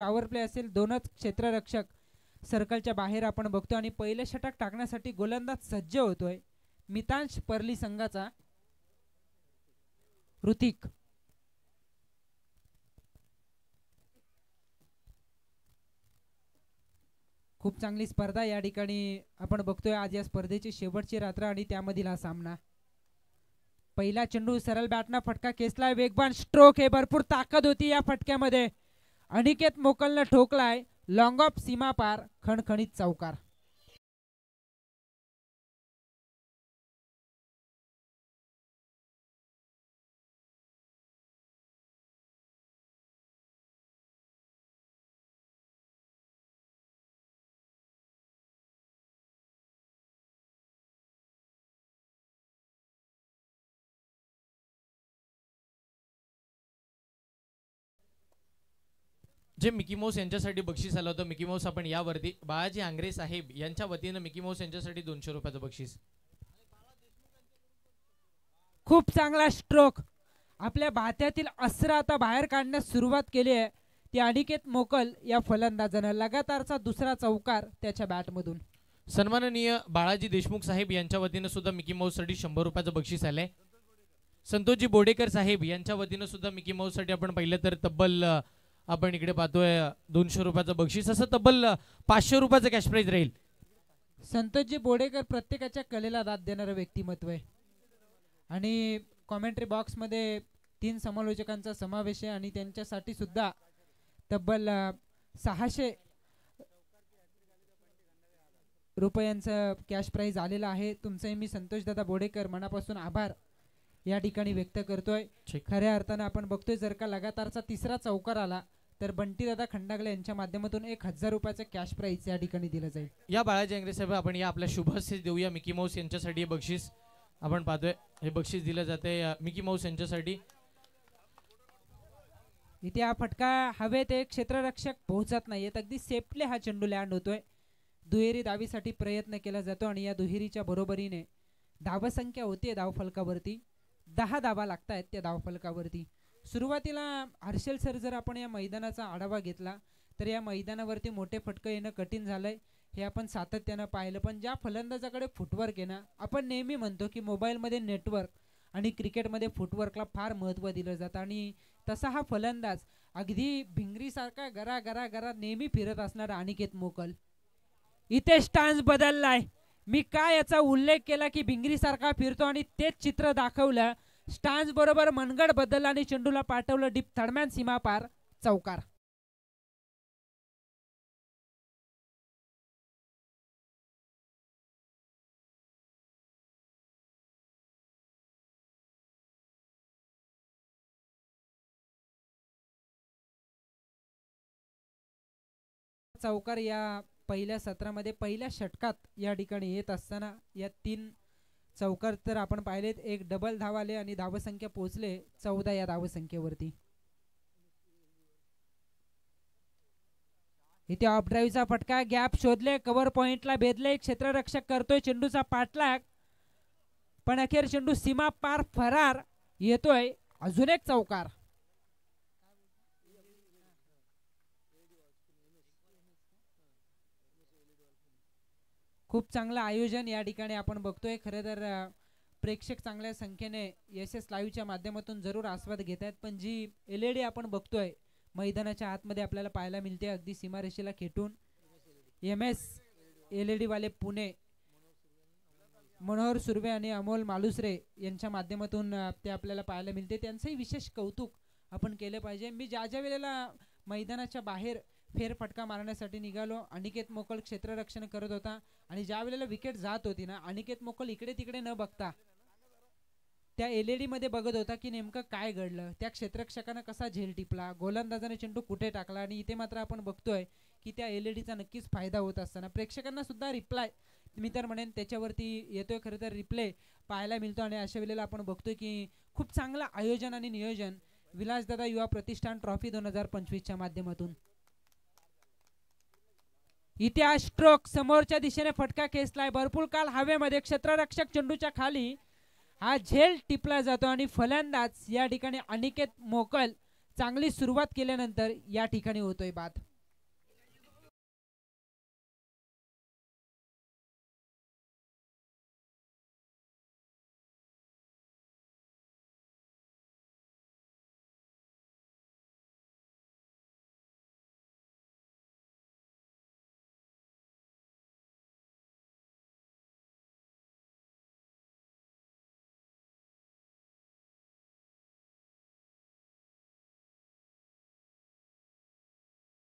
Power play असेल, दोनच क्षेत्ररक्षक सर्कलच्या बाहेर आपण बघतो आणि पहिले षटक टाकण्यासाठी गोलंदाज सज्ज होतोय मितांश परली संघाचा ऋतिक. खूप चांगली स्पर्धा या ठिकाणी आपण बघतोय. आज या स्पर्धेची शेवटची रात्र आणि त्यामधील हा सामना. पहिला चेंडू सरळ बॅटना फटका खेचलाय, वेगवान स्ट्रोक, हे भरपूर ताकद होती या फटक्यामध्ये. अनिकेत मोकलने ठोकलाय, लॉंग ऑफ सीमा पार, खणखणीत चौकार. जे मिकी माऊस यांच्यासाठी बक्षीस आलं होतं, मिकी माऊस आपण यावरती बाळाजी आंग्रे साहेब यांच्या वतीनं मिकी माऊस यांच्यासाठी 200 रुपयाचं बक्षीस. खूप चांगला स्ट्रोक, आपल्या भात्यातील अस्त्र आता बाहेर काढण्यास सुरुवात केली आहे ती अनिकेत मोकल या फलंदाजानं. लगातारचा दुसरा चौकार त्याच्या बॅटमधून. सन्माननीय बाळाजी देशमुख साहेब यांच्या वतीनं सुद्धा मिकी माऊस साठी 100 रुपयाचं बक्षीस आलंय. संतोषजी बोडेकर साहेब यांच्या वतीनं सुद्धा मिकी माऊस साठी आपण पाहिलं तर तब्बल आपण इकडे पाहतोय 200 रुपयाचं बक्षीस, असं तब्बल 500 रुपयाचं कॅश प्राइज राहील. संतोषजी बोडेकर प्रत्येकाच्या कलेला दाद देणारं व्यक्तिमत्व आहे आणि कॉमेंट्री बॉक्स मध्ये 3 समालोचकांचा समावेश आहे आणि त्यांच्यासाठी सुद्धा तब्बल 600 रुपयांचं कॅश प्राइज आलेलं आहे. तुमचे मी संतोष दादा बोडेकर मनापासून आभार या ठिकाणी व्यक्त करतोय. खऱ्या अर्थानं आपण बघतोय जर का लगातारचा तिसरा चौकार आला तर बंटी दादा खंडागले यांच्या माध्यमातून 1000 रुपयाचं कॅश प्राइज या ठिकाणी दिलं जाईल. या बाळाजी आंग्रे साहेब आपण या आपल्या शुभाशय देऊया मिकी माऊस यांच्यासाठी. हे बक्षीस आपण पाहतोय, हे बक्षीस दिलं जाते मिकी माऊस यांच्यासाठी. इथे हा फटका हवेत एक क्षेत्ररक्षक पोहोचत नाहीये, अगदी सेफली हा चेंडू लँड होतोय. दुहेरी धावीसाठी प्रयत्न केला जातो आणि या दुहेरीच्या बरोबरीने धावसंख्या होती धावफलकावरती. 10 धावा लागतायत त्या धावफलकावरती. सुरुवातीला हर्षल सर जर आपण या मैदानाचा आढावा घेतला तर या मैदानावरती मोठे फटके येणं कठीण झालंय, हे आपण सातत्यानं पाहिलं. पण ज्या फलंदाजाकडे फुटवर्क आहे ना, आपण नेहमी म्हणतो की मोबाईलमध्ये नेटवर्क आणि क्रिकेटमध्ये फुटवर्कला फार महत्त्व दिलं जातं आणि तसा हा फलंदाज अगदी भिंगरीसारखा गरा गरा गरा नेहमी फिरत असणारा अनिकेत मोकल. इथे स्टान्स बदललाय. मी काय याचा उल्लेख केला की भिंगरीसारखा फिरतो आणि तेच चित्र दाखवलं. स्टान्स बरोबर मनगड बदलला आणि चेंडूला पाठवलं डीप थर्डमॅन सीमा पार, चौकार. चौकार या पहिल्या सत्रामध्ये पहिल्या षटकात या ठिकाणी येत असताना या 3 चौकार तर आपण पाहिलेत. एक डबल धाव आले आणि धावसंख्या पोहोचले 14 या धावसंख्येवरती. इथे ऑफ ड्राईव्हचा फटका, गॅप शोधले, कव्हर पॉइंटला भेदले, क्षेत्ररक्षक करतोय चेंडूचा पाठलाग पण अखेर चेंडू सीमा पार फरार येतोय. अजून एक चौकार. खूप चांगलं आयोजन या ठिकाणी आपण बघतोय. खरं तर प्रेक्षक चांगल्या संख्येने एस लाईव्हच्या माध्यमातून जरूर आस्वाद घेत आहेत, पण जी LED आपण बघतोय मैदानाच्या आतमध्ये आपल्याला पाहायला मिळते अगदी सीमारेषेला खेटून MS LED वाले पुणे मनोहर सुर्वे आणि अमोल मालुसरे यांच्या माध्यमातून ते आपल्याला पाहायला मिळते. त्यांचंही विशेष कौतुक आपण केलं पाहिजे. मी ज्या वेळेला मैदानाच्या बाहेर फेरफटका मारण्यासाठी निघालो, अनिकेत मोकल क्षेत्ररक्षण करत होता आणि ज्या वेळेला विकेट जात होती ना, अनिकेत मोकल इकडे तिकडे न बघता त्या LED मध्ये बघत होता की नेमकं काय घडलं, त्या क्षेत्ररक्षकाने कसा झेल टिपला, गोलंदाजाने चेंडू कुठे टाकला. आणि इथे मात्र आपण बघतोय की त्या LEDचा नक्कीच फायदा होत असताना प्रेक्षकांना सुद्धा रिप्लाय मी तर म्हणेन त्याच्यावरती येतोय. खरं तर रिप्ले पाहायला मिळतो आणि अशा वेळेला आपण बघतोय की खूप चांगलं आयोजन आणि नियोजन विलासदादा युवा प्रतिष्ठान ट्रॉफी 2025 च्या माध्यमातून. इथे हा स्ट्रोक, समोरच्या दिशेने फटका खेचलाय, भरपूर काल हवेमध्ये, क्षेत्ररक्षक चेंडूच्या खाली, हा झेल टिपला जातो आणि फलंदाज या ठिकाणी अनिकेत मोकल चांगली सुरुवात केल्यानंतर या ठिकाणी होतोय बाद.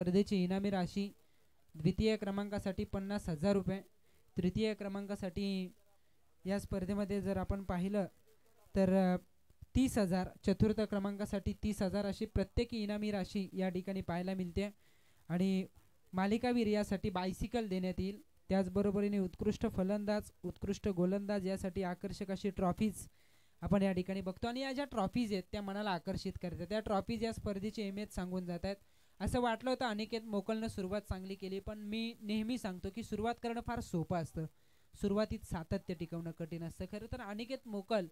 स्पर्धेची इनामी राशी द्वितीय क्रमांकासाठी 50,000 रुपये, तृतीय क्रमांकासाठी या स्पर्धेमध्ये जर आपण पाहिलं तर 30,000, चतुर्थ क्रमांकासाठी 30,000 अशी प्रत्येकी इनामी राशी या ठिकाणी पाहायला मिळते. आणि मालिकावीर यासाठी बायसिकल देण्यात येईल. त्याचबरोबरीने उत्कृष्ट फलंदाज, उत्कृष्ट गोलंदाज यासाठी आकर्षक अशी ट्रॉफीज आपण या ठिकाणी बघतो. आणि या ज्या ट्रॉफीज आहेत त्या मनाला आकर्षित करतात. त्या ट्रॉफीज या स्पर्धेची अहमियत सांगून जात आहेत. असं वाटलं होतं अनिकेत मोकलनं सुरुवात चांगली केली, पण मी नेहमी सांगतो की सुरुवात करणं फार सोपं असतं, सुरुवातीत सातत्य टिकवणं कठीण असतं. खरं तर अनिकेत मोकल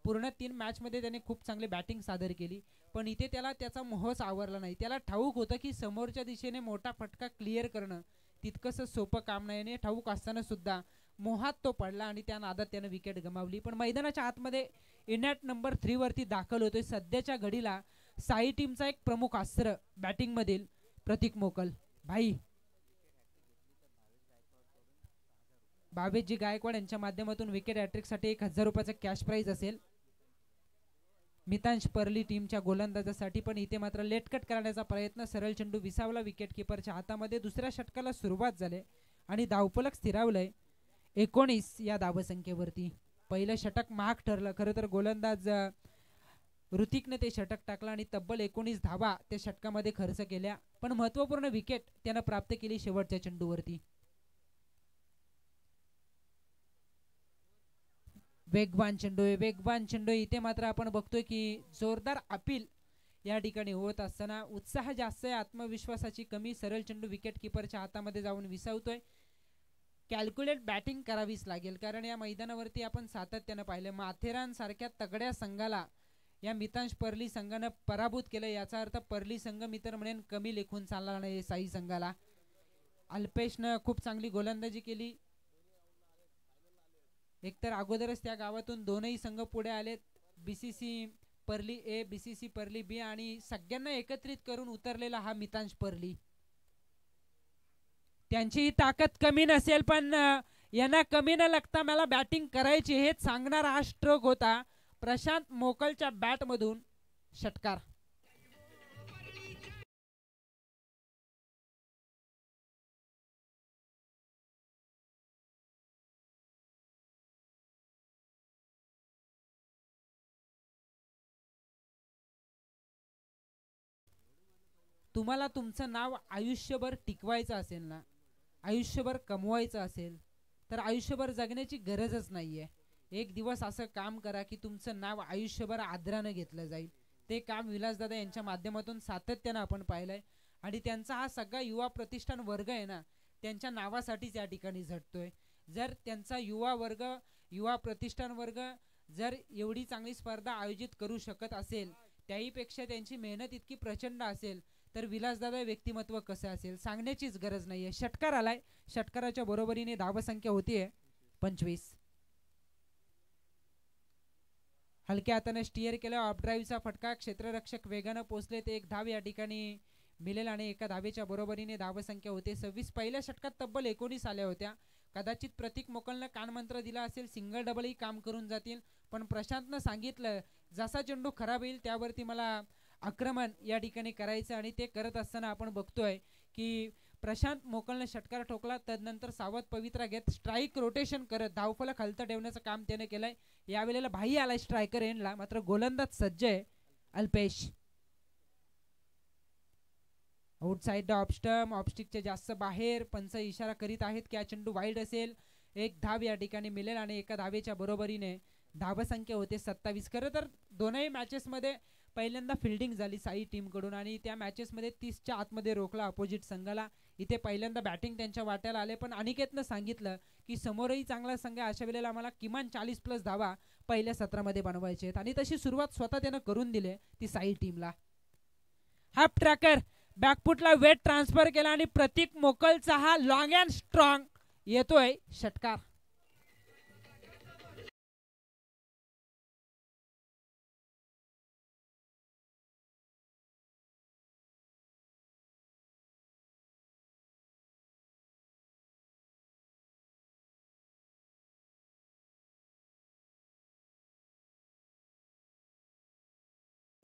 पूर्ण 3 मॅचमध्ये त्याने खूप चांगली बॅटिंग सादर केली, पण इथे त्याला त्याचा मोहच आवरला नाही. त्याला ठाऊक होतं की समोरच्या दिशेने मोठा फटका क्लिअर करणं तितकंसं सोपं काम नाही. आणि ठाऊक असताना सुद्धा मोहात तो पडला आणि त्या नादात त्यानं विकेट गमावली. पण मैदानाच्या आतमध्ये इनॅट नंबर 3 वरती दाखल होतोय सध्याच्या घडीला साई टीमचा एक प्रमुख अस्त्र बॅटिंग मधील प्रतीक मोकल. भाई भावेशजी गायकवाड यांच्या माध्यमातून विकेट हॅट्रिक साठी 1,000 रुपयाचा कॅश प्राइज असेल. मितांश परली टीमच्या गोलंदाजासाठी. पण इथे मात्र लेटकट करण्याचा प्रयत्न, सरळ चेंडू विसावला विकेट किपरच्या हातामध्ये. दुसऱ्या षटकाला सुरुवात झाली आणि धावफलक स्थिरावलंय 19 या धावसंख्येवरती. पहिलं षटक महाग ठरलं. खरं तर गोलंदाज ऋतिकने ते षटक टाकलं आणि तब्बल 19 धावा त्या षटकामध्ये खर्च केल्या. पण महत्वपूर्ण विकेट त्यानं प्राप्त केली शेवटच्या चेंडूवरती. वेगवान चेंडू इथे मात्र आपण बघतोय की जोरदार अपील या ठिकाणी होत असताना उत्साह जास्त आहे, आत्मविश्वासाची कमी. सरळ चेंडू विकेट किपरच्या हातामध्ये जाऊन विसावतोय. कॅल्क्युलेट बॅटिंग करावीच लागेल, कारण या मैदानावरती आपण सातत्यानं पाहिलं माथेरान सारख्या तगड्या संघाला या मितांश परली संघानं पराभूत केलं. याचा अर्थ परली संघ मित्र म्हणेन कमी लेखून चालणार नाही साई संघाला. अल्पेशनं खूप चांगली गोलंदाजी केली. एकतर अगोदरच त्या गावातून दोनही संघ पुढे आलेत, बीसीसी परली ए, बीसीसी परली बी, आणि सगळ्यांना एकत्रित करून उतरलेला हा मितांश परली. त्यांची ताकद कमी नसेल, पण यांना कमी न लागता मला बॅटिंग करायची हेच सांगणारा हा स्ट्रोक होता प्रशांत मोकलच्या बॅट मधून. षटकार तुम्हाला तुमचं नाव आयुष्यभर टिकवायचं असेल ना, आयुष्यभर कमवायचं असेल तर आयुष्यभर जगण्याची गरजच नाहीये. एक दिवस असं काम करा की तुमचं नाव आयुष्यभर आदरानं घेतलं जाईल. ते काम विलासदादा यांच्या माध्यमातून सातत्यानं आपण पाहिलंय. आणि त्यांचा हा सगळा युवा प्रतिष्ठान वर्ग आहे ना, त्यांच्या नावासाठीच या ठिकाणी झटतोय. जर त्यांचा युवा वर्ग, युवा प्रतिष्ठान वर्ग जर एवढी चांगली स्पर्धा आयोजित करू शकत असेल, त्याहीपेक्षा त्यांची मेहनत इतकी प्रचंड असेल, तर विलासदादा व्यक्तिमत्व कसं असेल सांगण्याचीच गरज नाहीये. षटकार आलाय, षटकाराच्या बरोबरीने धावसंख्या होतीये 25. हलक्या हाताने स्टिअर केलं, ऑफ ड्राईव्हचा फटका, क्षेत्ररक्षक वेगानं पोहोचले ते 1 धाव या ठिकाणी मिळेल आणि एका धावेच्या बरोबरीने धावसंख्या होते 26. पहिल्या षटकात तब्बल 19 आल्या होत्या. कदाचित प्रतीक मोकलनं कानमंत्र दिला असेल, सिंगल डबलही काम करून जातील, पण प्रशांतनं सांगितलं जसा चेंडू खराब येईल त्यावरती मला आक्रमण या ठिकाणी करायचं. आणि ते करत असताना आपण बघतोय की प्रशांत मोकलने षटकार ठोकला, तदनंतर सावध पवित्रा घेत स्ट्राईक रोटेशन करत धावफलक हलतं ठेवण्याचं काम त्याने केलंय. यावेळेला भाई आलाय स्ट्रायकर एंडला, मात्र गोलंदाज सज्ज आहे अल्पेश. आउटसाइड ऑफस्टम, ऑफस्टिकच्या जास्त बाहेर, पंच इशारा करीत आहेत की हा चेंडू वाईड असेल. 1 धाव या ठिकाणी मिळेल आणि एका धावेच्या बरोबरीने धावसंख्या होते 27. खरं तर दोनही मॅचेसमध्ये पहिल्यांदा फिल्डिंग झाली साई टीमकडून आणि त्या मॅचेसमध्ये 30च्या आतमध्ये रोखला अपोजिट संघाला. इथे पहिल्यांदा बॅटिंग त्यांच्या वाट्याला आले, पण अनिकेतनं सांगितलं की समोरही चांगला संघ, अशा वेळेला आम्हाला किमान 40+ धावा पहिल्या सत्रामध्ये बनवायचे आहेत. आणि तशी सुरुवात स्वतः त्यानं करून दिली ती साई टीमला. हाफ ट्रॅकर बॅकफुटला वेट ट्रान्सफर केला आणि प्रतीक मोकलचा हा लॉंग अँड स्ट्रॉंग येतोय षटकार.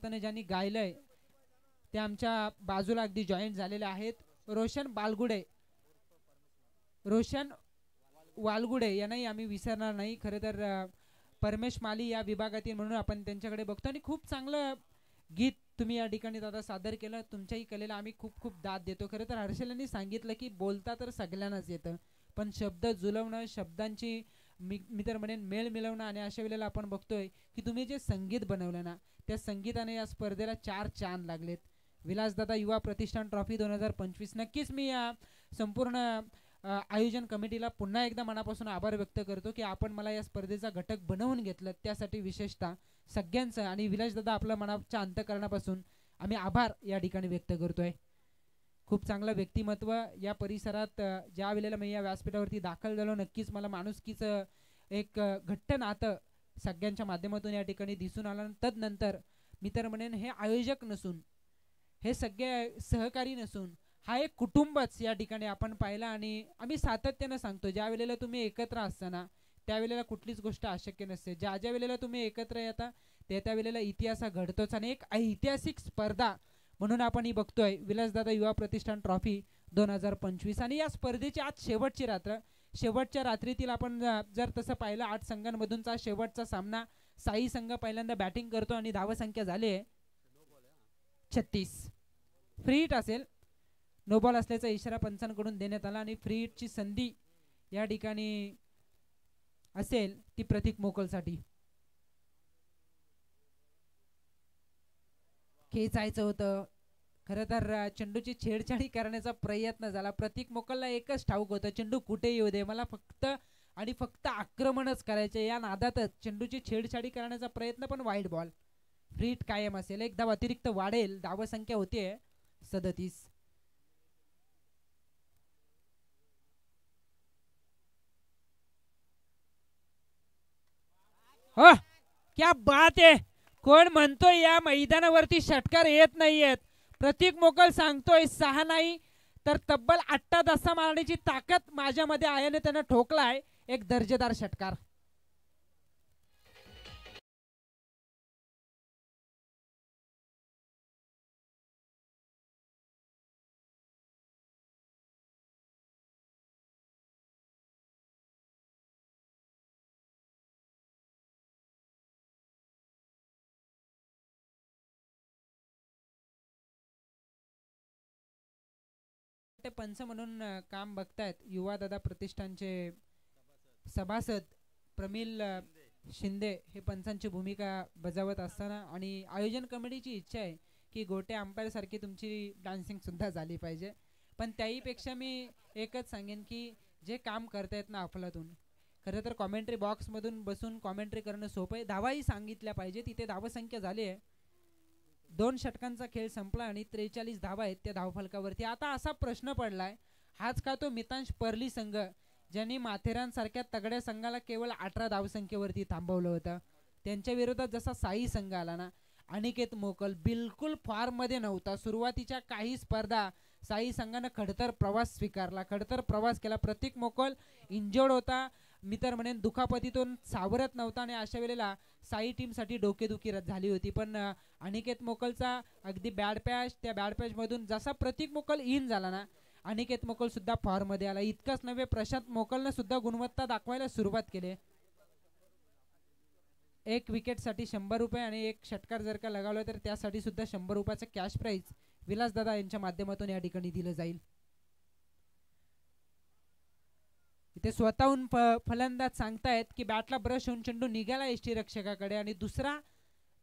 ज्यांनी गायलंय ते आमच्या बाजूला अगदी जॉईंट झालेले आहेत. रोशन बालगुडे, रोशन वालगुडे यांनाही आम्ही विसरणार नाही. खरं तर परमेश माली या विभागातील म्हणून आपण त्यांच्याकडे बघतो आणि खूप चांगलं गीत तुम्ही या ठिकाणी दादा सादर केलं. तुमच्याही कलेला आम्ही खूप खूप दाद देतो. खरं तर हर्षल यांनी सांगितलं की बोलता तर सगळ्यांनाच येतं, पण शब्द जुलवणं, शब्दांची मी तर म्हणेन मेळ मिळवणं, आणि अशा वेळेला आपण बघतोय की तुम्ही जे संगीत बनवलं ना, त्या संगीताने या स्पर्धेला 4 चांद लागलेत. विलासदादा युवा प्रतिष्ठान ट्रॉफी 2025. नक्कीच मी या संपूर्ण आयोजन कमिटीला पुन्हा एकदा मनापासून आभार व्यक्त करतो की आपण मला या स्पर्धेचा घटक बनवून घेतलं. त्यासाठी विशेषतः सगळ्यांचं आणि विलासदादा आपलं मनाच्या अंतःकरणापासून आम्ही आभार या ठिकाणी व्यक्त करतोय. खूप चांगलं व्यक्तिमत्व या परिसरात ज्या वेळेला मी या व्यासपीठावरती दाखल झालो, नक्कीच मला माणुसकीचं एक घट्ट नातं सगळ्यांच्या माध्यमातून या ठिकाणी दिसून आलं. तदनंतर मी तर म्हणेन हे आयोजक नसून, हे सगळे सहकारी नसून, हा एक कुटुंबच या ठिकाणी आपण पाहिला. आणि आम्ही सातत्यानं सांगतो, ज्या वेळेला तुम्ही एकत्र असताना त्यावेळेला कुठलीच गोष्ट अशक्य नसते. ज्या ज्या वेळेला तुम्ही एकत्र येता त्या वेळेला इतिहास घडतोच. आणि एक ऐतिहासिक स्पर्धा म्हणून आपण ही बघतोय विलासदादा युवा प्रतिष्ठान ट्रॉफी 2025. आणि या स्पर्धेची आज शेवटची रात्र, शेवटच्या रात्रीतील आपण जर तसं पाहिलं 8 संघांमधूनचा शेवटचा सामना. साई संघ पहिल्यांदा बॅटिंग करतो आणि धावसंख्या झाली आहे 36. फ्री हिट असेल, नो बॉल असल्याचा इशारा पंचांकडून देण्यात आला आणि फ्री हिटची संधी या ठिकाणी असेल ती प्रतीक मोकलसाठी. खेचायचं होतं, खरं तर चेंडूची छेडछाडी करण्याचा प्रयत्न झाला. प्रतीक मोकलला एकच ठाऊक होतं, चेंडू कुठे येऊ दे, मला फक्त आणि फक्त आक्रमणच करायचे. या नादातच चेंडूची छेडछाडी करण्याचा प्रयत्न, पण वाईड बॉल. फ्री हिट कायम असेल, एक धाव अतिरिक्त वाढेल. धावसंख्या होतीये 37. हो, क्या बात आहे. कोण म्हणतोय या मैदानावरती षटकार येत नाहीयेत. प्रतीक मोकल सांगतोय 6 नाही तर तब्बल 8 दसा मारण्याची ताकद माझ्यामध्ये आहे आणि त्यानं ठोकलाय एक दर्जेदार षटकार. पंच म्हणून काम बघतायत युवा दादा प्रतिष्ठानचे सभासद प्रमिल शिंदे हे पंचांची भूमिका बजावत असताना. आणि आयोजन कमिटीची इच्छा आहे की गोटे अंपायर सारखी तुमची डान्सिंग सुद्धा झाली पाहिजे. पण त्याही पेक्षा मी एकच सांगेन की जे काम करतायत ना अफलातून, खरं तर कॉमेंट्री बॉक्समधून बसून कॉमेंट्री करणं सोपं आहे. धावाही सांगितल्या पाहिजे. तिथे धावसंख्या झाली आहे, 2 षटकांचा खेळ संपला आणि 43 धावा आहेत त्या धावफलकावरती. आता असा प्रश्न पडलाय, हाच का तो मितांश पर्ली संघ ज्यांनी माथेरानसारख्या तगड्या संघाला केवळ 18 धावसंख्येवरती थांबवलं होतं. त्यांच्या विरोधात जसा साई संघ आला ना, अनिकेत मोकल बिलकुल फॉर्ममध्ये नव्हता. सुरुवातीच्या काही स्पर्धा साई संघानं खडतर प्रवास स्वीकारला, खडतर प्रवास केला. प्रतीक मोकल इंजर्ड होता, मी तर म्हणेन दुखापतीतून सावरत नव्हता आणि अशा वेळेला साई टीमसाठी डोकेदुखी झाली होती. पण अनिकेत मोकलचा अगदी बॅड पॅच, त्या बॅड पॅचमधून जसा प्रतीक मोकल इन झाला ना, अनिकेत मोकल सुद्धा फॉर्ममध्ये आला. इतकंच नव्हे, प्रशांत मोकलनं सुद्धा गुणवत्ता दाखवायला सुरुवात केली. 1 विकेटसाठी 100 रुपये आणि 1 षटकार जर का लगावलं तर त्यासाठी सुद्धा 100 रुपयाचं कॅश प्राईज विलासदादा यांच्या माध्यमातून या ठिकाणी दिलं जाईल. इथे स्वतःहून फलंदाज सांगतायत की बॅटला ब्रश होऊन चेंडू निघाला यष्टीरक्षकाकडे. आणि दुसरा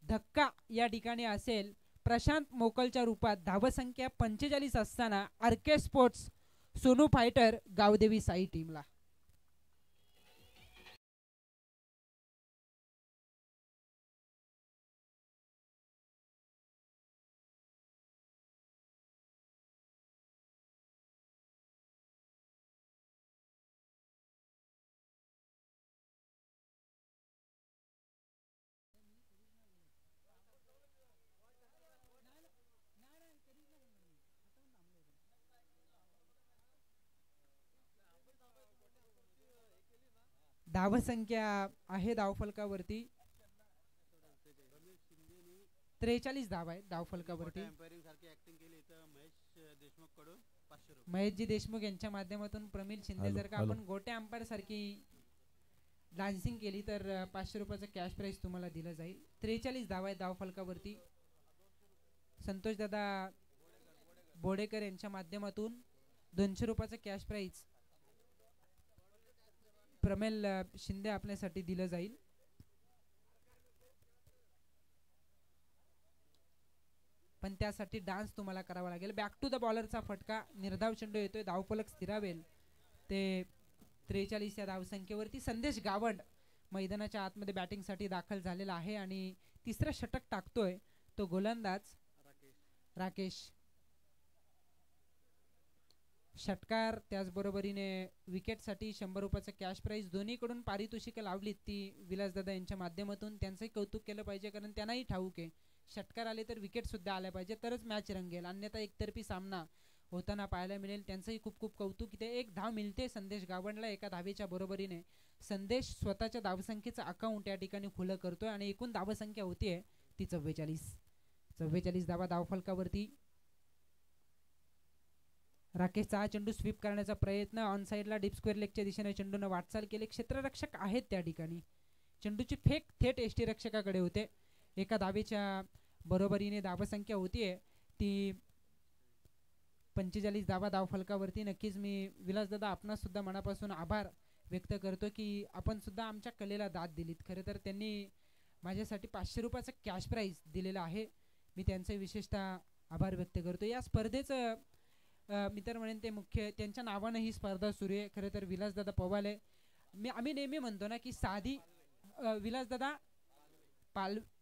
धक्का या ठिकाणी असेल प्रशांत मोकलच्या रूपात. धावसंख्या 45 असताना RK sports Sonu fighter Gavdevi Sai टीमला. धावसंख्या आहे धावफलकावरती 43 धावा आहेत धावफलकावरती. एम्पायरिंग सारखी ऍक्टिंग केली तर महेश देशमुख कडून 500 रुपये. महेशजी देशमुख यांच्या माध्यमातून प्रमिल शिंदे जर का आपण गोटे अंपायर सारखी डान्सिंग केली तर 500 रुपयाचं कॅश प्राइज तुम्हाला दिलं जाईल. 43 धावा आहेत धाव फलकावरती. संतोष दादा बोडेकर यांच्या माध्यमातून 200 रुपयाचं कॅश प्राइज प्रमिल शिंदे आपल्यासाठी दिलं जाईल. पण त्यासाठी डान्स तुम्हाला करावा लागेल. बॅक टू द बॉलरचा फटका, निर्धाव चेंडू येतोय, धावफलक स्थिरावेल ते 43 या धावसंख्येवरती. संदेश गावंड मैदानाच्या आतमध्ये बॅटिंगसाठी दाखल झालेला आहे आणि तिसरं षटक टाकतोय तो गोलंदाज राकेश. षटकार त्याचबरोबरीने विकेटसाठी 100 रुपयाचं कॅश प्राइज. दोन्हीकडून पारितोषिकं लावलीत ती विलासदादा यांच्या माध्यमातून. त्यांचंही कौतुक केलं पाहिजे कारण त्यांनाही ठाऊक आहे षटकार आले तर विकेट सुद्धा आल्या पाहिजे तरच मॅच रंगेल, अन्यथा एकतर्फी सामना होताना पाहायला मिळेल. त्यांचंही खूप खूप कौतुक. इथे एक धाव मिळते संदेश गावंडला एका धावेच्या बरोबरीने. संदेश स्वतःच्या धावसंख्येचं अकाउंट या ठिकाणी खुलं करतोय आणि एकूण धावसंख्या होतीये ती 44 धावा धावफलकावरती. राकेशचा हा चेंडू स्वीप करण्याचा प्रयत्न, ऑन साइडला डीप स्क्वेअर लेगच्या दिशेने चेंडूने वाटचाल केली. क्षेत्ररक्षक आहेत त्या ठिकाणी. चेंडूची फेक थेट यष्टीरक्षकाकडे होते. एका धावेच्या बरोबरीने धावसंख्या होतीये ती 45 धावा धावफलकावरती. नक्कीच मी विलासदादा आपणास सुद्धा मनापासून आभार व्यक्त करतो की आपण सुद्धा आमच्या कलेला दाद दिलीत. खरं तर त्यांनी माझ्यासाठी 500 रुपयाचं कॅश प्राइज दिलेलं आहे. मी त्यांचे विशेषतः आभार व्यक्त करतो. या स्पर्धेचं मी तर म्हणेन ते मुख्य त्यांच्या नावानं ही स्पर्धा सुरू आहे. खरं तर विलासदादा पवाले आम्ही नेहमी म्हणतो ना की साधी विलासदादा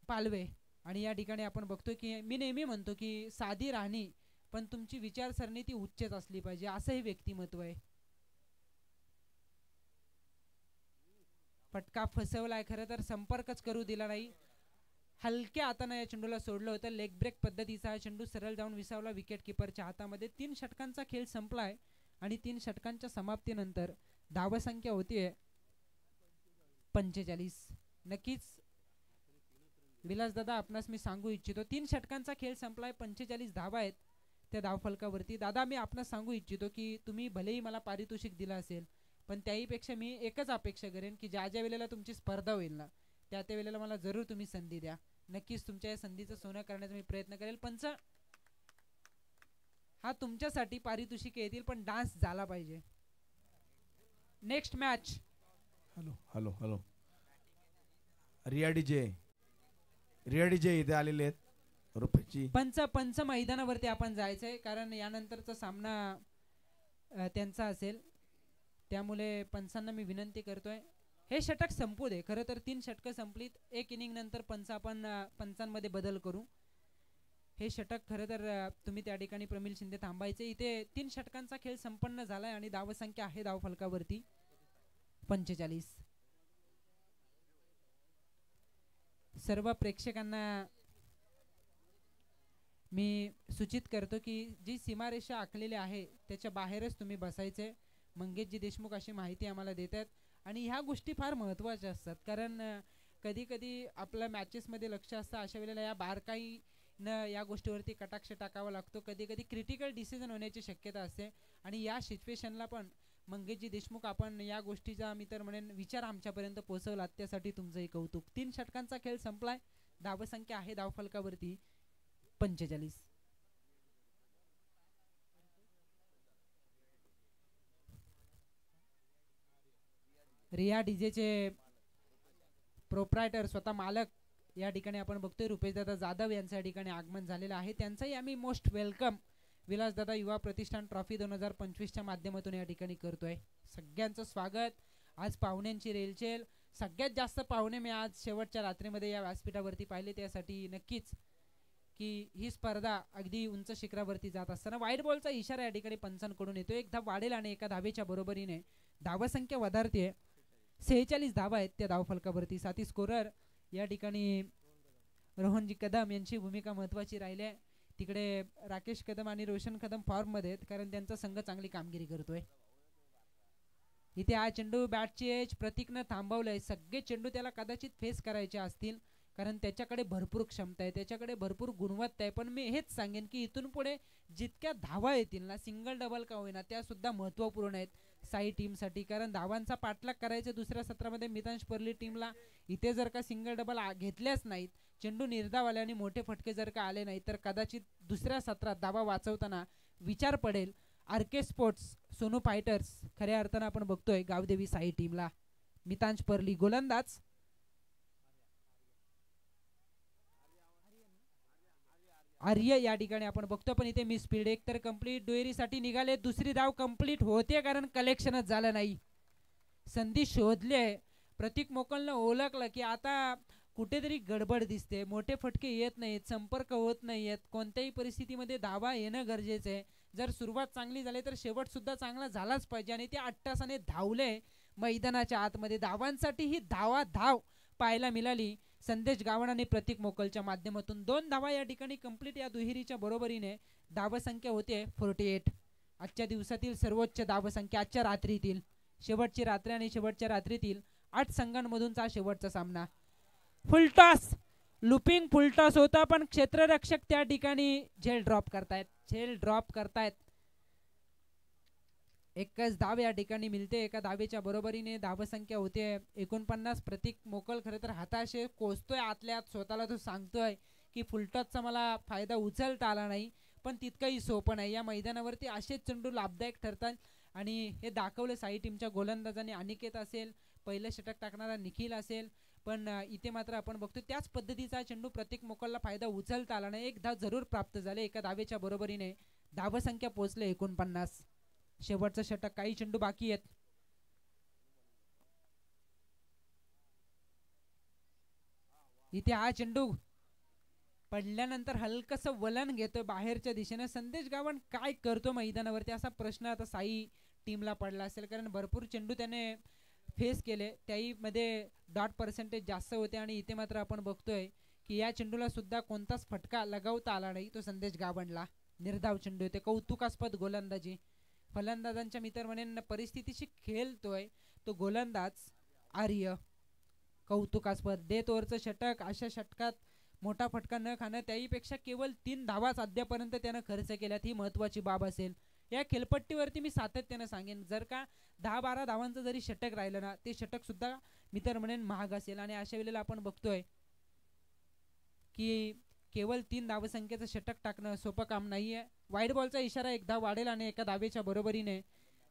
पालवे आणि या ठिकाणी आपण बघतो की मी नेहमी म्हणतो की साधी राहणी पण तुमची विचारसरणी ती उच्चच असली पाहिजे, असं हे व्यक्तिमत्व आहे. फटका फसवलाय, खरं तर संपर्कच करू दिला नाही. हलक्या हाताने या चेंडूला सोडलं होतं. लेग ब्रेक पद्धतीचा हा चेंडू सरळ जाऊन विसावला विकेट किपरच्या हातामध्ये. 3 षटकांचा खेळ संपलाय आणि 3 षटकांच्या समाप्तीनंतर धावसंख्या होतीये 45. नक्कीच विलासदादा आपणास मी सांगू इच्छितो 3 षटकांचा खेळ संपलाय, 45 धावा आहेत त्या धावफलकावरती. दादा मी आपणास सांगू इच्छितो की तुम्ही भलेही मला पारितोषिक दिलं असेल पण त्याहीपेक्षा मी एकच अपेक्षा करेन की ज्या ज्या वेळेला तुमची स्पर्धा होईल ना त्या त्या वेळेला मला जरूर तुम्ही संधी द्या. नक्कीच तुमच्या या संधीचं सोनं करण्याचा मी प्रयत्न करेल. पंच हा तुमच्यासाठी पारितोषिक येतील पण डान्स झाला पाहिजे. Next match. Hello hello hello Riya DJ इथे आलेले आहेत रुपयाची. पंच मैदानावरती आपण जायचंय कारण यानंतरचा सामना त्यांचा असेल, त्यामुळे पंचांना मी विनंती करतोय हे षटक संपू दे. खरं तर 3 षटकं संपलीत, एक इनिंग नंतर आपण पंचांमध्ये बदल करू. हे षटक खरं तर तुम्ही त्या ठिकाणी प्रमिल शिंदे थांबायचे. इथे 3 षटकांचा खेळ संपन्न झालाय आणि धावसंख्या आहे धावफलकावरती 45. सर्व प्रेक्षकांना मी सूचित करतो की जी सीमारेषा आखलेली आहे त्याच्या बाहेरच तुम्ही बसायचे. मंगेशजी देशमुख अशी माहिती आम्हाला देतात आणि ह्या गोष्टी फार महत्त्वाच्या असतात कारण कधी कधी आपल्या मॅचेसमध्ये लक्ष असतं, अशा वेळेला या बारकाईनं या गोष्टीवरती कटाक्ष टाकावा लागतो. कधी कधी क्रिटिकल डिसिजन होण्याची शक्यता असते आणि या सिच्युएशनला पण मंगेशजी देशमुख आपण या गोष्टीचा मी तर म्हणेन विचार आमच्यापर्यंत पोहोचवलात त्यासाठी तुमचंही कौतुक. 3 षटकांचा खेळ संपलाय, धावसंख्या आहे धावफलकावरती 45. रिया डीजेचे प्रोप्रायटर स्वतः मालक या ठिकाणी आपण बघतोय रुपेशदादा जाधव यांचं या ठिकाणी आगमन झालेलं आहे. त्यांचंही आम्ही मोस्ट वेलकम विलासदादा युवा प्रतिष्ठान ट्रॉफी 2025च्या माध्यमातून या ठिकाणी करतोय. सगळ्यांचं स्वागत. आज पाहुण्यांची रेलचेल, सगळ्यात जास्त पाहुणे मी आज शेवटच्या रात्रीमध्ये या व्यासपीठावरती पाहिले, त्यासाठी नक्कीच की ही स्पर्धा अगदी उंच शिखरावरती जात असताना वाईट बॉलचा इशारा या ठिकाणी पंचांकडून येतो. एक धाव वाढेल आणि एका धावेच्या बरोबरीने धावसंख्या वधारते. 46 धावा आहेत त्या धावफलकावरती. साथी स्कोरर या ठिकाणी रोहनजी कदम यांची भूमिका महत्त्वाची राहिली आहे. तिकडे राकेश कदम आणि रोशन कदम फॉर्ममध्ये आहेत कारण त्यांचा संघ चांगली कामगिरी करतोय. इथे हा चेंडू बॅटची एज प्रतीकनं थांबवलंय. सगळे चेंडू त्याला कदाचित फेस करायचे असतील कारण त्याच्याकडे भरपूर क्षमता आहे, त्याच्याकडे भरपूर गुणवत्ता आहे. पण मी हेच सांगेन की इथून पुढे जितक्या धावा येतील ना, सिंगल डबल का होईना, त्या सुद्धा महत्त्वपूर्ण आहेत साई टीमसाठी. कारण धावांचा पाठलाग करायचे दुसऱ्या सत्रामध्ये मितांश पर्ली टीमला. इथे जर का सिंगल डबल घेतल्याच नाहीत, चेंडू निर्धाव आले आणि मोठे फटके जर का आले नाही, तर कदाचित दुसऱ्या सत्रात धावा वाचवताना विचार पडेल आरके स्पोर्ट्स सोनू फायटर्स खऱ्या अर्थानं आपण बघतोय गावदेवी साई टीमला. मितांश पर्ली गोलंदाज, आर्य या ठिकाणी आपण बघतो, पण इथे मिस स्पीड. एक तर कंप्लीट दुहेरीसाठी निघाले, दुसरी धाव कंप्लीट होते कारण कलेक्शनच झालं नाही. संधी शोधले, प्रतीक मोकलनं ओळखलं की आता कुठेतरी गडबड दिसते, मोठे फटके येत नाहीत, संपर्क होत नाहीयेत, कोणत्याही परिस्थितीमध्ये धावा येणं गरजेचं आहे. जर सुरुवात चांगली झाली तर शेवट सुद्धा चांगला झालाच पाहिजे. आणि ते 8 तासाने धावले मैदानाच्या आतमध्ये. धावांसाठी ही धाव पाहायला मिळाली संदेश गावण आणि प्रतीक मोकलच्या माध्यमातून. 2 धावा या ठिकाणी कंप्लीट या दुहेरीच्या बरोबरीने धावसंख्या होते 48. आजच्या दिवसातील सर्वोच्च धावसंख्या, आजच्या रात्रीतील शेवटची रात्री आणि शेवटच्या रात्रीतील 8 संघांमधूनचा शेवटचा सामना. फुलटॉस, लुपिंग फुलटॉस होता, पण क्षेत्ररक्षक त्या ठिकाणी झेल ड्रॉप करतायत. एकच धाव या ठिकाणी मिळते. एका धावेच्या बरोबरीने धावसंख्या होते 49. प्रतीक मोकल खरं तर हाताशे कोसतोय आतल्यात, स्वतःला तो सांगतोय की फुलटॉसचा मला फायदा उचलता आला नाही, पण तितकंही सोपं नाही. या मैदानावरती असेच चेंडू लाभदायक ठरतात आणि हे दाखवलं साई टीमच्या गोलंदाजाने. अनिकेत असेल, पहिलं षटक टाकणारा निखिल असेल, पण इथे मात्र आपण बघतो त्याच पद्धतीचा चेंडू प्रतीक मोकलला फायदा उचलता आला नाही. एक धाव जरूर प्राप्त झाले. एका धावेच्या बरोबरीने धावसंख्या पोहोचले 49. शेवटचं षटक, काही चेंडू बाकी आहेत. इथे हा चेंडू पडल्यानंतर हलकस वलन घेतो बाहेरच्या दिशेने. संदेश गावण काय करतो मैदानावरती असा प्रश्न आता साई टीमला पडला असेल, कारण भरपूर चेंडू त्याने फेस केले, त्याही मध्ये डॉट पर्सेंटेज जास्त होते. आणि इथे मात्र आपण बघतोय की या चेंडूला सुद्धा कोणताच फटका लगावता आला नाही. तो संदेश गावणला निर्धाव चेंडू होते. कौतुकास्पद गोलंदाजी, फलंदाजांच्या मित्र म्हणेन परिस्थितीशी खेळतोय तो गोलंदाज आर्य. कौतुकास्पद डेथ ओव्हरचं षटक, अशा षटकात मोठा फटका न खाणं, त्याहीपेक्षा केवळ 3 धावाच अद्यापर्यंत त्यानं खर्च केल्यात, ही महत्वाची बाब असेल. या खेळपट्टीवरती मी सातत्यानं सांगेन, जर का 10-12 धावांचं जरी षटक राहिलं ना, ते षटक सुद्धा मित्र म्हणेन महाग असेल. आणि अशा वेळेला आपण बघतोय की केवळ 3 धावसंख्येचं षटक टाकणं सोपं काम नाहीये. वाईड बॉलचा इशारा, एक धाव वाढेल आणि एका धावेच्या बरोबरीने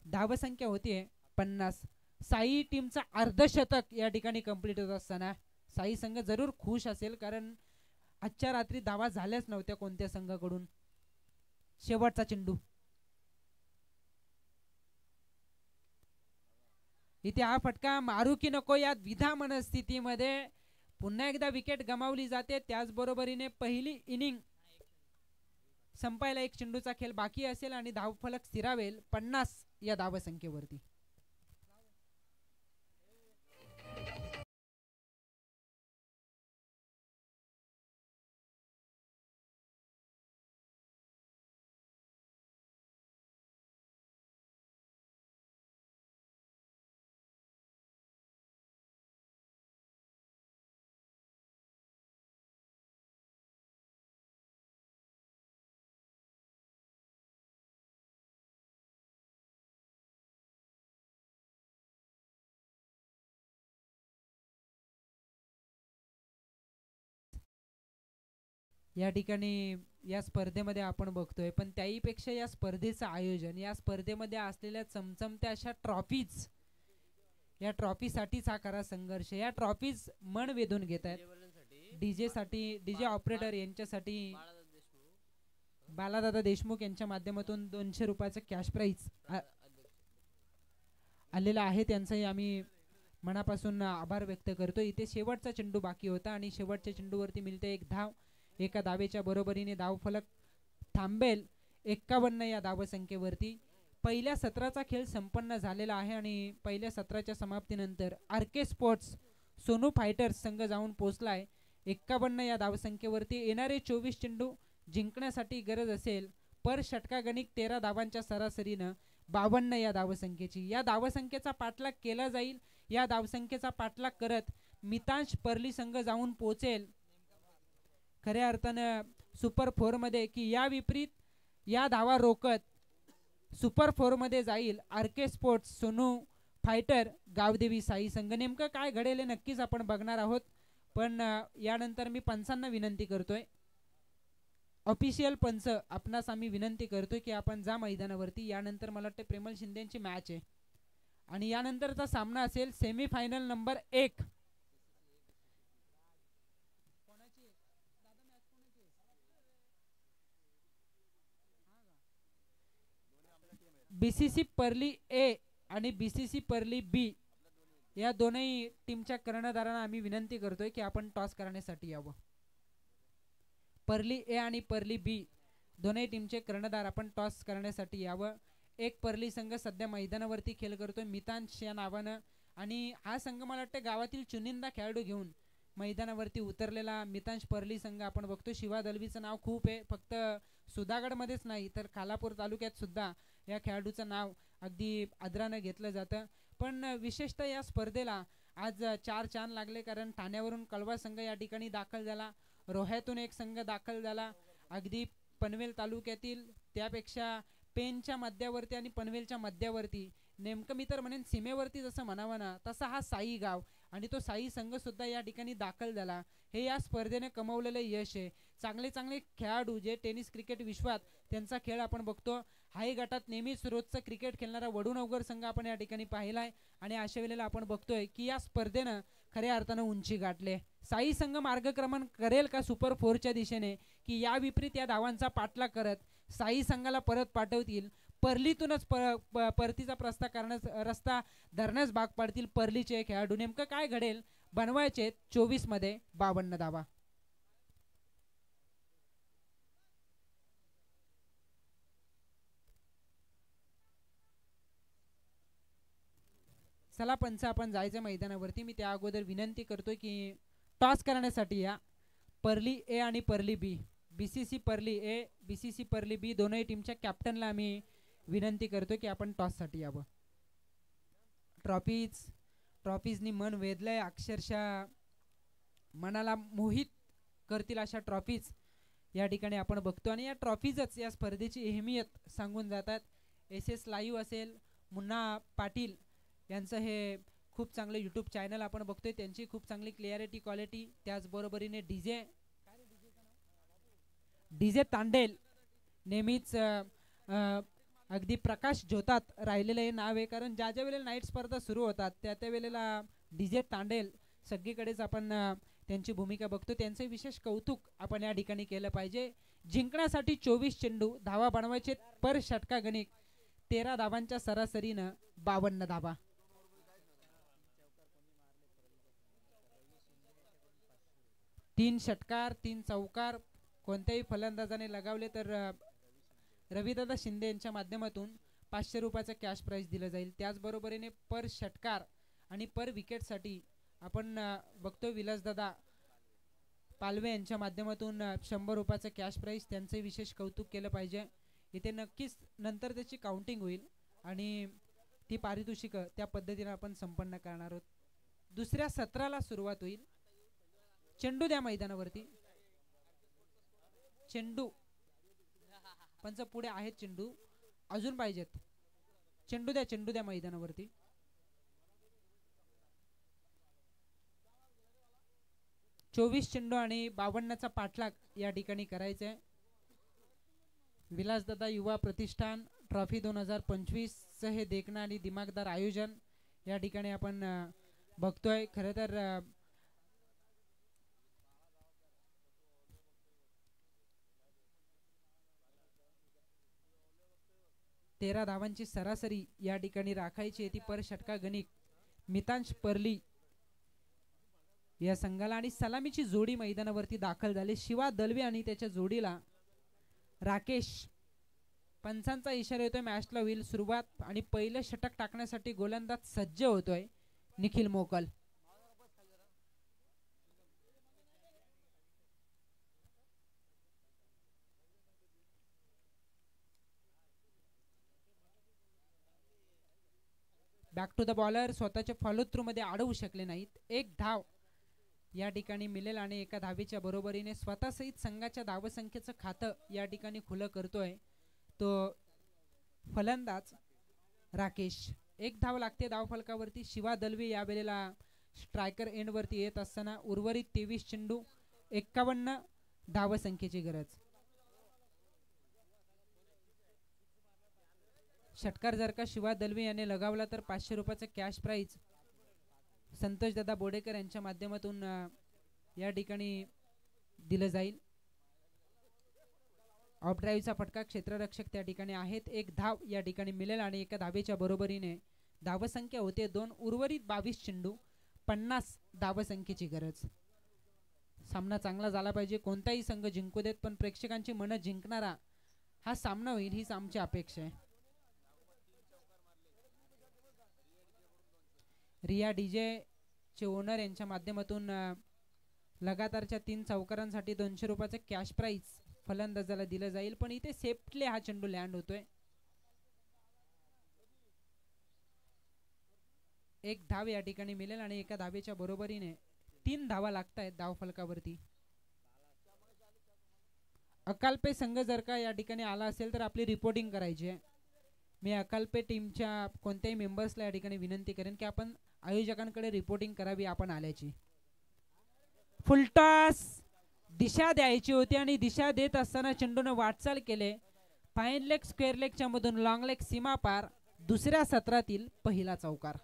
धावसंख्या होतीये 50. साई टीमचा अर्धशतक या ठिकाणी कंप्लीट होत असताना साई संघ जरूर खुश असेल, कारण आजच्या रात्री धावा झाल्याच नव्हत्या कोणत्या संघाकडून. शेवटचा चेंडू, इथे हा फटका मारू की नको या द्विधा मनस्थितीमध्ये पुन्हा एकदा विकेट गमावली जाते. त्याचबरोबरीने पहिली इनिंग संपायला 1 चेंडूचा खेळ बाकी असेल आणि धावफलक स्थिरावेल 50 या धावसंख्येवरती. या ठिकाणी या स्पर्धेमध्ये आपण बघतोय, पण त्याहीपेक्षा या स्पर्धेचं आयोजन, या स्पर्धेमध्ये असलेल्या चमचमत्या अशा ट्रॉफीज, या ट्रॉफीसाठीच हा खरा संघर्ष. या ट्रॉफीज मन वेधून घेत आहेत. डीजे साठी, डीजे ऑपरेटर यांच्यासाठी बालादादा देशमुख यांच्या माध्यमातून 200 रुपयाचं कॅश प्राइज आलेला आहे, त्यांचाही आम्ही मनापासून आभार व्यक्त करतो. इथे शेवटचा चेंडू बाकी होता आणि शेवटच्या चेंडूवरती मिळते 1 धाव. एका धावेच्या बरोबरीने धावफलक थांबेल 51 या धावसंख्येवरती. पहिल्या सत्राचा खेळ संपन्न झालेला आहे आणि पहिल्या सत्राच्या समाप्तीनंतर आरके स्पोर्ट्स सोनू फायटर्स संघ जाऊन पोहोचलाय 51 या धावसंख्येवरती. येणारे 24 चेंडू जिंकण्यासाठी गरज असेल पर षटकागणिक 13 धावांच्या सरासरीनं 52 या धावसंख्येची. या धावसंख्येचा पाठलाग केला जाईल. या धावसंख्येचा पाठलाग करत मितांश पर्ली संघ जाऊन पोहोचेल खऱ्या अर्थानं सुपर 4 मध्ये, की या विपरीत या धावा रोकत सुपर 4 मध्ये जाईल RK sports Sonu fighter Gavdevi Sai संघ. नेमकं काय घडेल हे नक्कीच आपण बघणार आहोत, पण यानंतर मी पंचांना विनंती करतोय, ऑफिशियल पंच आपणास आम्ही विनंती करतोय की आपण जा मैदानावरती. यानंतर मला वाटते प्रेमल शिंदेची मॅच आहे आणि यानंतरचा सामना असेल सेमीफायनल नंबर 1. बीसीसी पर्ली ए आणि बीसीसी पर्ली बी या दोनही टीमच्या कर्णधारांना आम्ही विनंती करतोय की आपण टॉस करण्यासाठी यावं. पर्ली ए आणि पर्ली बी दोनही टीमचे कर्णधार आपण टॉस करण्यासाठी यावं. एक पर्ली संघ सध्या मैदानावरती खेळ करतोय मितांश या नावानं आणि हा संघ मला वाटतं गावातील चुनिंदा खेळाडू घेऊन मैदानावरती उतरलेला मितांश पर्ली संघ आपण बघतो. शिवा दलवीचं नाव खूप आहे, फक्त सुधागडमध्येच नाही तर खालापूर तालुक्यात सुद्धा या खेळाडूचं नाव अगदी आदरानं घेतलं जातं. पण विशेषतः या स्पर्धेला आज 4 चांद लागले, कारण ठाण्यावरून कळवा संघ या ठिकाणी दाखल झाला, रोह्यातून एक संघ दाखल झाला, अगदी पनवेल तालुक्यातील त्यापेक्षा पेनच्या मध्यावरती आणि पनवेलच्या मध्यावरती नेमकं मी तर म्हणेन सीमेवरती जसं म्हणावं ना तसा हा साई गाव आणि तो साई संघ सुद्धा या ठिकाणी दाखल झाला. हे या स्पर्धेने कमवलेलं यश आहे. चांगले चांगले खेळाडू जे टेनिस क्रिकेट विश्वात त्यांचा खेळ आपण बघतो. हाही गटात नेहमीच रोजचं क्रिकेट खेळणारा वडूनवगर संघ आपण या ठिकाणी पाहिला आहे आणि अशा वेळेला आपण बघतोय की या स्पर्धेनं खऱ्या अर्थानं उंची गाठले. साई संघ मार्गक्रमण करेल का सुपर 4च्या दिशेने, की या विपरीत या धावांचा पाठलाग करत साई संघाला परत पाठवतील, पर्लीतूनच परतीचा रस्ता धरण्यास भाग पाडतील पर्लीचे खेळाडू. नेमकं काय घडेल बनवायचे 24 मध्ये 52 धावा. चला पंच आपण जायचं मैदानावरती. मी त्या अगोदर विनंती करतोय की टॉस करण्यासाठी या पर्ली ए आणि पर्ली बी, बीसीसी पर्ली ए बीसीसी पर्ली बी दोनही टीमच्या कॅप्टनला आम्ही विनंती करतोय की आपण टॉससाठी यावं. ट्रॉफीजनी मन वेधलंय, अक्षरशः मनाला मोहित करतील अशा ट्रॉफीज या ठिकाणी आपण बघतो आणि या ट्रॉफीजच या स्पर्धेची अहमियत सांगून जातात. SS लाईव्ह असेल, मुन्ना पाटील यांचं हे खूप चांगलं यूट्यूब चॅनल आपण बघतोय, त्यांची खूप चांगली क्लिअरिटी क्वालिटी, त्याचबरोबरीने डीजे तांडेल नेहमीच अगदी प्रकाश ज्योतात राहिलेलं हे नाव आहे, कारण ज्या ज्या वेळेला नाईट स्पर्धा सुरू होतात त्या त्या वेळेला डीजे तांडेल सगळीकडेच आपण त्यांची भूमिका बघतो. त्यांचे विशेष कौतुक आपण या ठिकाणी केलं पाहिजे. जिंकण्यासाठी 24 चेंडू, धावा बनवायचे पर षटका गणिक 13 धावांच्या सरासरीनं 52 धावा. तीन षटकार 3 चौकार कोणत्याही फलंदाजाने लगावले तर रविदादा शिंदे यांच्या माध्यमातून 500 रुपयाचं कॅश प्राइज दिलं जाईल. त्याचबरोबरीने पर षटकार आणि पर विकेटसाठी आपण बघतो विलासदादा पालवे यांच्या माध्यमातून 100 रुपयाचं कॅश प्राइज, त्यांचे विशेष कौतुक केलं पाहिजे. इथे नक्कीच नंतर त्याची काउंटिंग होईल आणि ती पारितोषिक त्या पद्धतीने आपण संपन्न करणार आहोत. दुसऱ्या सत्राला सुरुवात होईल. चेंडू द्या मैदानावरती, चेंडू पंच पुढे आहेत, चेंडू अजून पाहिजेत, चेंडू द्या मैदानावरती. चोवीस चेंडू आणि 52चा पाठलाग या ठिकाणी करायचा आहे. विलासदादा युवा प्रतिष्ठान ट्रॉफी 2025 चं हे देखणं आणि दिमागदार आयोजन या ठिकाणी आपण बघतोय. खरं तर 13 धावांची सरासरी या ठिकाणी राखायची ती पर षटका गणिक मितांश पर्ली या संघाला. आणि सलामीची जोडी मैदानावरती दाखल झाली, शिवा दलवे आणि त्याच्या जोडीला राकेश. पंचांचा इशारा येतोय, मॅचला होईल सुरुवात आणि पहिलं षटक टाकण्यासाठी गोलंदाज सज्ज होतोय निखिल मोकल. बॅक टू द बॉलर, स्वतःच्या फॉलो थ्रू मध्ये अडवू शकले नाहीत. एक धाव या ठिकाणी मिळेल आणि एका धावेच्या बरोबरीने स्वतः सहित संघाच्या धावसंख्येचं खातं या ठिकाणी खुलं करतोय तो फलंदाज राकेश. एक धाव लागते धाव फलकावरती. शिवा दलवी या वेळेला स्ट्रायकर एंड वरती येत असताना उर्वरित 23 चेंडू 51 धावसंख्येची गरज. षटकार जर का शिवा दलवी याने लगावला तर 500 रुपयाचं कॅश प्राइज संतोष दादा बोडेकर यांच्या माध्यमातून या ठिकाणी दिलं जाईल. ऑफ ड्राईव्हचा फटका क्षेत्ररक्षक त्या ठिकाणी आहेत. एक धाव या ठिकाणी मिळेल आणि एका धावेच्या बरोबरीने धावसंख्या होते 2. उर्वरित 22 चेंडू 50 धावसंख्येची गरज. सामना चांगला झाला पाहिजे. कोणताही संघ जिंकू देत पण प्रेक्षकांची मनं जिंकणारा हा सामना होईल हीच आमची अपेक्षा आहे. रिया डीजे चे ओनर यांच्या माध्यमातून लगातारच्या 3 चौकारांसाठी 200 रुपयाचं कॅश प्राइज फलंदाजाला दिलं जाईल. पण इथे सेफ्टली हा चेंडू लँड होतोय. एक धाव या ठिकाणी मिळेल आणि एका धावेच्या बरोबरीने 3 धावा लागतायत धाव फलकावरती. अकालपे संघ जर का या ठिकाणी आला असेल तर आपली रिपोर्टिंग करायची आहे. मी अकालपे टीमच्या कोणत्याही मेंबर्सला या ठिकाणी विनंती करेन की आपण आयोजकांकडे रिपोर्टिंग करावी आपण आल्याची. फुलटॉस दिशा द्यायची होती आणि दिशा देत असताना चेंडूने वाटचाल केले. फाईन लेग स्क्वेअर लेगच्या मधून लॉंग लेग सीमा पार. दुसऱ्या सत्रातील पहिला चौकार.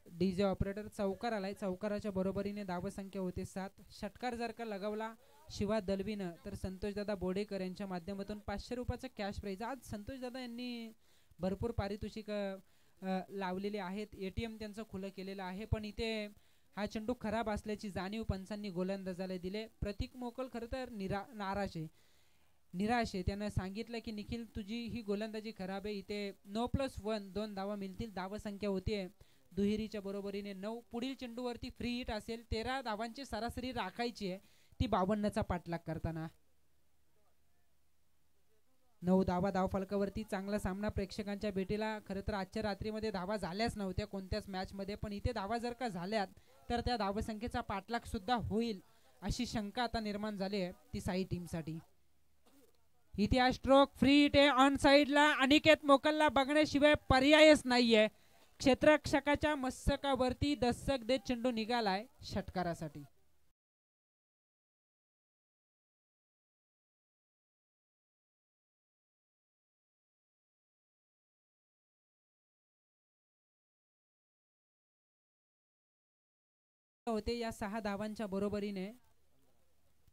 डीजे ऑपरेटर चौकार आलाय. चौकाराच्या बरोबरीने धावसंख्या होते 7. षटकार जर का लगावला शिवा दलवीनं तर संतोष दादा बोडेकर यांच्या माध्यमातून 500 रुपयाचं कॅश प्राइज. आज संतोष दादा यांनी भरपूर पारितोषिक लावलेले आहेत. एटीएम त्यांचं खुलं केलेलं आहे. पण इथे हा चेंडू खराब असल्याची जाणीव पंचांनी गोलंदाजाला दिले. प्रतीक मोकल खरं तर निराश आहे. त्यानं सांगितलं की निखिल तुझी ही गोलंदाजी खराब आहे. इथे 9+1 2 धावा मिळतील. धावसंख्या होतीये दुहेरीच्या बरोबरीने 9. पुढील चेंडूवरती फ्री हिट असेल. 13 धावांची सरासरी राखायची आहे ती 52चा पाठलाग करताना. 9 धावा धाव फलकावरती. चांगला सामना प्रेक्षकांच्या भेटीला. खरं तर आजच्या रात्रीमध्ये धावा झाल्याच नव्हत्या कोणत्याच मॅच मध्ये. पण इथे धावा जर का झाल्यात तर त्या धावसंख्येचा पाठलाग सुद्धा होईल अशी शंका आता निर्माण झाली आहे ती साई टीम साठी. इथे हा स्ट्रोक फ्री हिट आहे ऑन साइडला. अनिकेत मोकलला बघण्याशिवाय पर्यायच नाहीये. क्षेत्ररक्षकाच्या मस्तकावरती दस्तक देत चेंडू निघालाय षटकारासाठी. होते या 6 धावांच्या बरोबरीने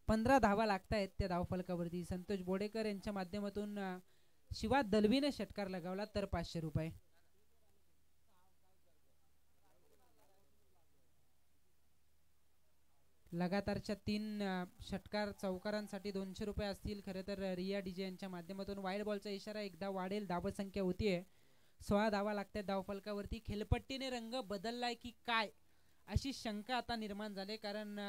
15 धावा लागतायत त्या धावफलकावरती. संतोष बोडेकर यांच्या माध्यमातून शिवा दलवीने षटकार लगावला तर 500 रुपये. लगातारच्या 3 षटकार चौकारांसाठी 200 रुपये असतील. खरं तर रिया डीजे यांच्या माध्यमातून वाईड बॉलचा इशारा एकदा वाढेल. धावसंख्या होतीये 16 धावा लागतात धावफलकावरती. खेळपट्टीने रंग बदललाय की काय अशी शंका आता निर्माण झाली. कारण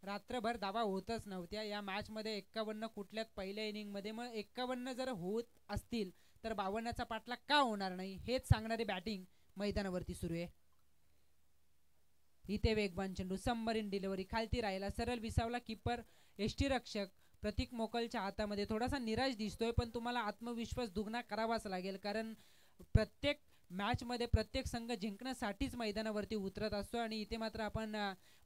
रात्रभर धावा होतच नव्हत्या या मॅच मध्ये. 51 कुठल्यात पहिल्या इनिंग मध्ये. मग 51 जर होत असतील तर 52चा पाठलाग का होणार नाही हेच सांगणारी बॅटिंग मैदानावरती सुरू आहे. इथे वेगवान चेंडू सबमरीन डिलिव्हरी खालती राहिला. सरळ विसावला कीपर यष्टीरक्षक प्रतीक मोकलच्या हातामध्ये. थोडासा निराश दिसतोय पण तुम्हाला आत्मविश्वास दुगणा करावाच लागेल. कारण प्रत्येक मॅच मध्ये प्रत्येक संघ जिंकण्यासाठीच मैदानावरती उतरत असतो. आणि इथे मात्र आपण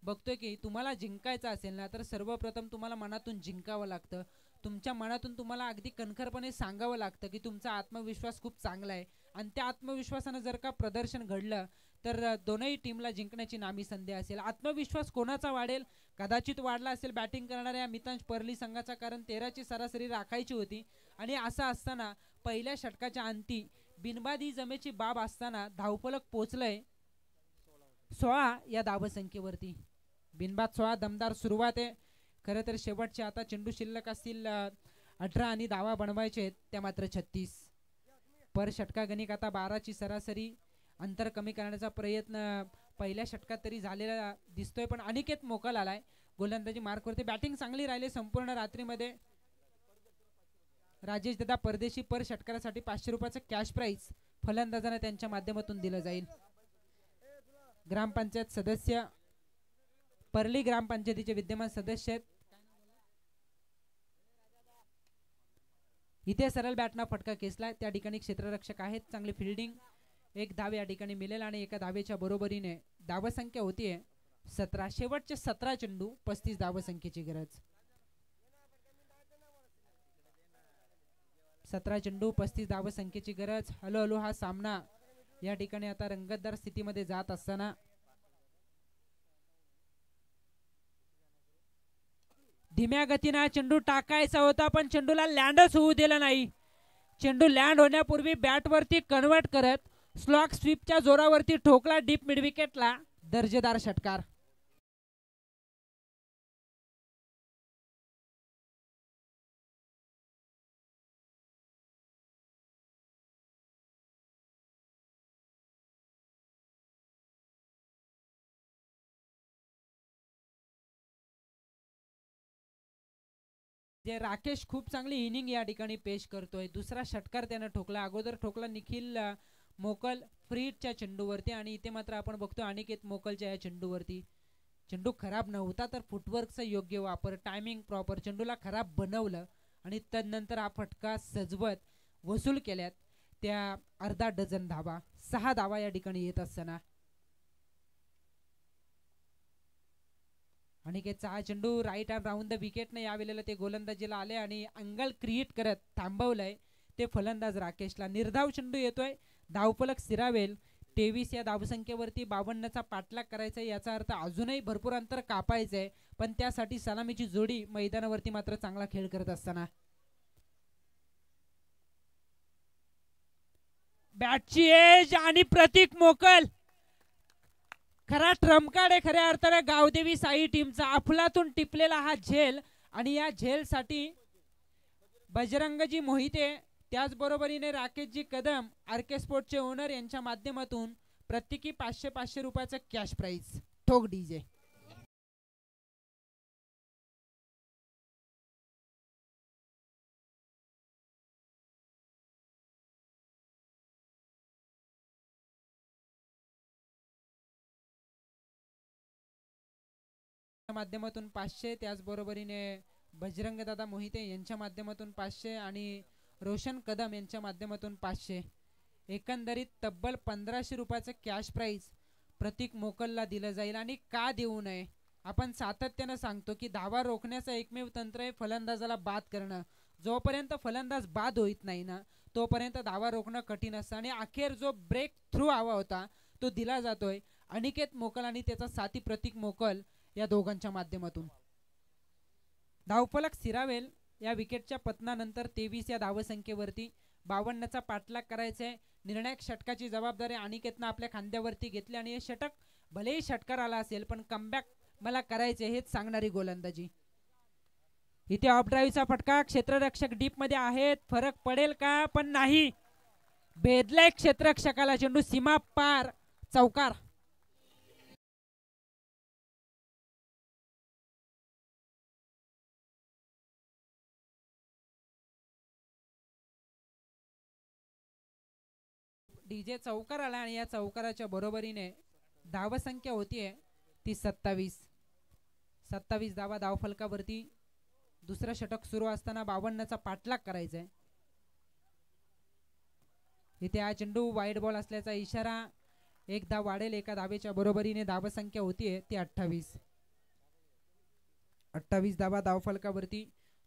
बघतोय की तुम्हाला जिंकायचं असेल ना तर सर्वप्रथम तुम्हाला मनातून जिंकावं लागतं. तुमच्या मनातून तुम्हाला अगदी कणखरपणे सांगावं लागतं की तुमचा आत्मविश्वास खूप चांगला आहे. आणि त्या आत्मविश्वासानं जर का प्रदर्शन घडलं तर दोनही टीमला जिंकण्याची नामी संधी असेल. आत्मविश्वास कोणाचा वाढेल? कदाचित वाढला असेल बॅटिंग करणाऱ्या मितांश परली संघाचा. कारण 13ची सरासरी राखायची होती. आणि असं असताना पहिल्या षटकाच्या अंती बिनबादी जमेची बाब असताना धावफलक पोहोचलंय 16 या धावसंख्येवरती. बिनबाद 16 दमदार सुरुवात आहे. खरं तर शेवटचे आता चेंडू शिल्लक असतील 18 आणि धावा बनवायचे आहेत त्या मात्र 36. पर षटका गणिक आता 12ची सरासरी. अंतर कमी करण्याचा प्रयत्न पहिल्या षटकात तरी झालेला दिसतोय. पण अनिकेत मोकल आलाय. गोलंदाजी मार्कवरती. बॅटिंग चांगली राहिली संपूर्ण रात्रीमध्ये. राजेश दादा परदेशी पर षटकारासाठी 500 रुपयाचं कॅश प्राइज फलंदाजांना त्यांच्या माध्यमातून दिलं जाईल. ग्रामपंचायत सदस्य परली ग्रामपंचायतीचे विद्यमान सदस्य आहेत. इथे सरळ बॅटना फटका खेचला. त्या ठिकाणी क्षेत्ररक्षक आहेत. चांगली फिल्डिंग. एक धाव या ठिकाणी मिळेल आणि एका धावेच्या बरोबरीने धावसंख्या होतीये 17. शेवटचे 17 चेंडू 35 धावसंख्येची गरज. 17 चेंडू 35 धावसंख्येची गरज. हळू हळू हा सामना या ठिकाणी आता रंगतदार स्थितीमध्ये जात असताना धीम्या गतीने चेंडू टाकायचा होता पण चेंडूला लँडच होऊ दिला नाही. चेंडू लँड होण्यापूर्वी बॅट वरती कन्वर्ट करत स्लॉग स्वीपच्या जोरावरती ठोकला डीप मिड विकेटला. दर्जेदार षटकार. राकेश खूप चांगली इनिंग या ठिकाणी पेश करतोय. दुसरा षटकार त्याने ठोकला. अगोदर ठोकला निखिल मोकल फ्रीटच्या चेंडूवरती आणि इथे मात्र आपण बघतो अनिकेत मोकलच्या या चेंडूवरती. चेंडू खराब नव्हता तर फुटवर्कचा योग्य वापर, टायमिंग प्रॉपर, चेंडूला खराब बनवलं आणि तदनंतर हा फटका सजवत वसूल केल्यात त्या अर्धा डझन धावा. 6 धावा या ठिकाणी येत असताना अनिकेतचा हा चेंडू राईट आर्म राऊंड द विकेटने यावेळेला ते गोलंदाजीला आले आणि अँगल क्रिएट करत थांबवलंय ते फलंदाज राकेशला. निर्धाव चेंडू येतोय. धावफलक स्थिरावेल. 23 या धावसंख्येवरती 52चा पाठलाग करायचा. याचा अर्थ अजूनही भरपूर अंतर कापायचंय पण त्यासाठी सलामीची जोडी मैदानावरती मात्र चांगला खेळ करत असताना बॅटची एज आणि प्रतीक मोकल खरा ट्रम्पकार्ड आहे खऱ्या अर्थाने गावदेवी साई टीमचा. अफलातून टिपलेला हा झेल आणि या झेलसाठी बजरंगजी मोहिते त्याचबरोबरीने राकेशजी कदम आरके स्पोर्टचे ओनर यांच्या माध्यमातून प्रत्येकी 500 रुपयाचं कॅश प्राइज. ठोक डीजे. माध्यमातून 500 त्याचबरोबरीने बजरंग दादा मोहिते यांच्या माध्यमातून 500 आणि रोशन कदम यांच्या माध्यमातून 500. एकंदरीत तब्बल 1500 रुपयाचं कॅश प्राइज प्रतीक मोकलला दिलं जाईल. आणि का देऊ नये. आपण सातत्यानं सांगतो की धावा रोखण्याचं एकमेव तंत्र आहे फलंदाजाला बाद करणं. जोपर्यंत फलंदाज बाद होत नाही ना तोपर्यंत धावा रोखणं कठीण असतं आणि अखेर जो ब्रेक थ्रू हवा होता तो दिला जातोय अनिकेत मोकल आणि त्याचा साथी प्रतीक मोकल या दोघांच्या माध्यमातून. धावफलक स्थिरावेल. या विकेटच्या पतनानंतर 23 या धावसंख्येवरती 52चा पाठलाग करायचा आहे. निर्णायक षटकाची जबाबदारी अनिकेतनं आपल्या खांद्यावरती घेतली आणि हे षटक भलेही षटकार आला असेल पण कमबॅक मला करायचे हेच सांगणारी गोलंदाजी. इथे ऑफ ड्राईव्हचा फटका. क्षेत्ररक्षक डीप मध्ये आहेत. फरक पडेल का पण नाही. भेदलाय क्षेत्ररक्षकाला. चेंडू सीमा पार. चौकार. डीजे चौकार आला आणि या चौकाराच्या बरोबरीने धावसंख्या होतीये ती 27 धावा धावफलकावरती. दुसरं षटक सुरू असताना 52चा पाठलाग करायचा आहे. इथे हा चेंडू वाईड बॉल असल्याचा इशारा. एक धाव वाढेल. एका धावेच्या बरोबरीने धावसंख्या होतीये ती 28 धावा धावफलकावरती.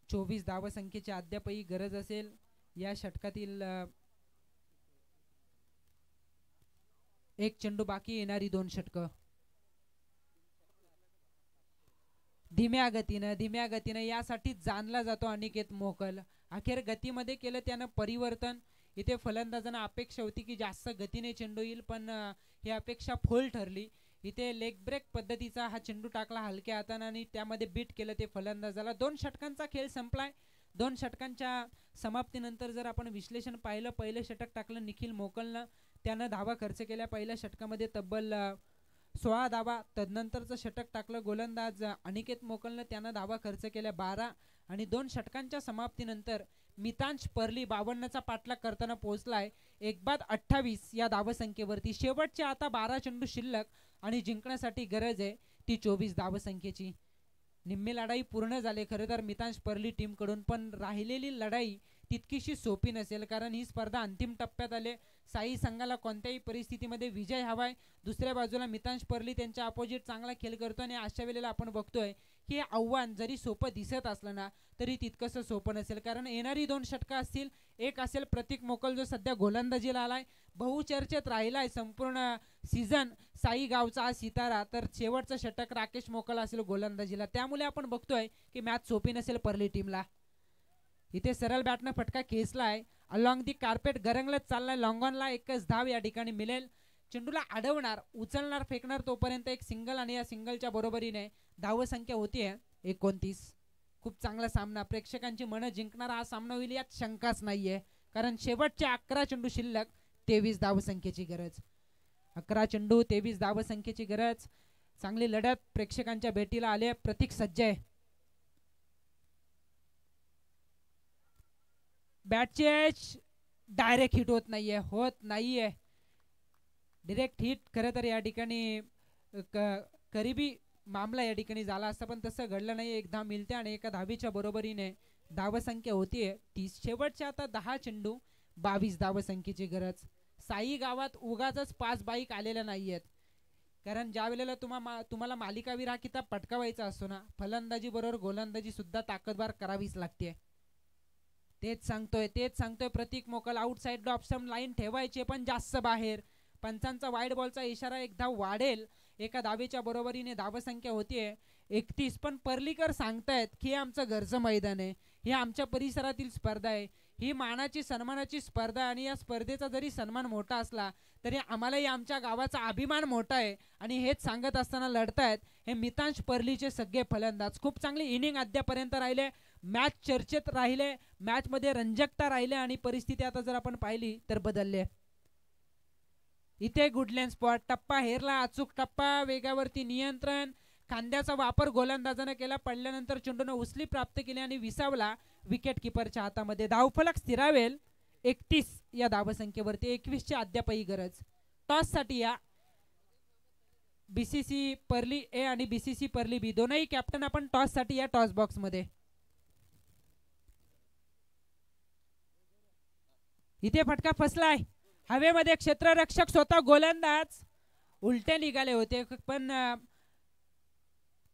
24 धावसंख्येची अद्यापही गरज असेल या षटकातील. एक चेंडू बाकी. येणारी 2 षटकं. धीम्या गतीनं यासाठी जाणला जातो अनिकेत मोकल. अखेर गतीमध्ये केलं त्यानं परिवर्तन. इथे फलंदाजांना अपेक्षा होती की जास्त गतीने चेंडू येईल पण ही अपेक्षा फोल ठरली. इथे लेग ब्रेक पद्धतीचा हा चेंडू टाकला हलक्या हाताने आणि त्यामध्ये बीट केलं ते फलंदाजाला. 2 षटकांचा खेळ संपलाय. 2 षटकांच्या समाप्तीनंतर जर आपण विश्लेषण पाहिलं पहिलं षटक टाकलं निखिल मोकलनं. त्यानं धावा खर्च केल्या. पहिल्या षटकामध्ये तब्बल 16 धावा. तदनंतरचं षटक टाकलं गोलंदाज अनिकेत मोकलनं, त्यानं धावा खर्च केल्या 12 आणि 2 षटकांच्या समाप्तीनंतर मितांश परली 52चा पाठलाग करताना पोहोचलाय 1/28 या धावसंख्येवरती. शेवटचे आता 12 चेंडू शिल्लक आणि जिंकण्यासाठी गरज आहे ती 24 धावसंख्येची. निम्मी लढाई पूर्ण झाली खरं तर मितांश परली टीमकडून, पण राहिलेली लढाई तितकीशी सोपी नसेल, कारण ही स्पर्धा अंतिम टप्प्यात आले. साई संघाला कोणत्याही परिस्थितीमध्ये विजय हवाय. दुसऱ्या बाजूला मितांश परली त्यांच्या अपोजिट चांगला खेळ करतो आणि अशा वेळेला आपण बघतोय की हे आव्हान जरी सोपं दिसत असलं ना तरी तितकंसं सोपं नसेल, कारण येणारी 2 षटकं असतील. एक असेल प्रतीक मोकल जो सध्या गोलंदाजीला आलाय, बहुचर्चेत राहिलाय संपूर्ण सीझन साई गावचा हा सितारा, तर शेवटचं षटक राकेश मोकल असेल गोलंदाजीला. त्यामुळे आपण बघतोय की मॅच सोपी नसेल परली टीमला. इथे सरळ बॅटनं फटका खेचलाय, अलॉंग दी कार्पेट गरंगलत चाललाय. लॉंगॉनला एकच धाव या ठिकाणी मिळेल. चेंडूला अडवणार, उचलणार, फेकणार तोपर्यंत एक सिंगल आणि या सिंगलच्या बरोबरीने धावसंख्या होतीये 29. खूप चांगला सामना, प्रेक्षकांची मनं जिंकणारा हा सामना होईल यात शंकाच नाहीये, कारण शेवटचे 11 चेंडू शिल्लक 23 धावसंख्येची गरज. 11 चेंडू 23 धावसंख्येची गरज. चांगली लढत प्रेक्षकांच्या भेटीला आले. प्रतीक सज्ज आहे. बॅटची एज डायरेक्ट हिट होत नाहीये. डिरेक्ट हिट खरं तर या ठिकाणी करीबी मामला या ठिकाणी झाला असता, पण तसं घडलं नाही. एक धाव मिळते आणि एका धावीच्या बरोबरीने धावसंख्या होतीये 30. शेवटच्या आता 10 चेंडू 22 धावसंख्येची गरज. साई गावात उगाच 5 बाईक आलेल्या नाहीयेत, कारण ज्या वेळेला तुम्हाला मालिकावीर हा किताब पटकावायचा असतो ना, फलंदाजी बरोबर गोलंदाजी सुद्धा ताकदवार करावीच लागते. तेच सांगतोय प्रतीक मोकल. आउटसाइड ऑप्शन लाईन ठेवायचे पण जास्त बाहेर. पंचांचा वाईड बॉलचा इशारा, एक धाव वाढेल. एका धावेच्या बरोबरीने धावसंख्या होतीये 31. पण पर्लीकर सांगतायत की हे आमचं घरचं मैदान आहे, ही आमच्या परिसरातील स्पर्धा आहे, ही मानाची सन्मानाची स्पर्धा, आणि या स्पर्धेचा जरी सन्मान मोठा असला तरी आम्हालाही आमच्या गावाचा अभिमान मोठा आहे. आणि हेच सांगत असताना लढतायत हे मितांश परलीचे सगळे फलंदाज. खूप चांगली इनिंग अद्यापर्यंत राहिले. मॅच चर्चेत राहिले, मॅच मध्ये रंजकता राहिले आणि परिस्थिती आता जर आपण पाहिली तर बदलले. इथे गुडलँड स्पॉट, टप्पा हेरला, अचूक टप्पा, वेगावरती नियंत्रण, खांद्याचा वापर गोलंदाजाने केला. पडल्यानंतर चेंडूने उचली प्राप्त केली आणि विसावला विकेट किपरच्या हातामध्ये. धावफलक स्थिरावेल 31 या धावसंख्येवरती. 21 ची अद्यापही गरज. टॉस साठी या बीसीसी परली ए आणि बीसीसी परली बी दोनही कॅप्टन आपण टॉस साठी या टॉस बॉक्स मध्ये. इथे फटका फसलाय हवेमध्ये. क्षेत्ररक्षक स्वतः गोलंदाज उलटे निघाले होते, पण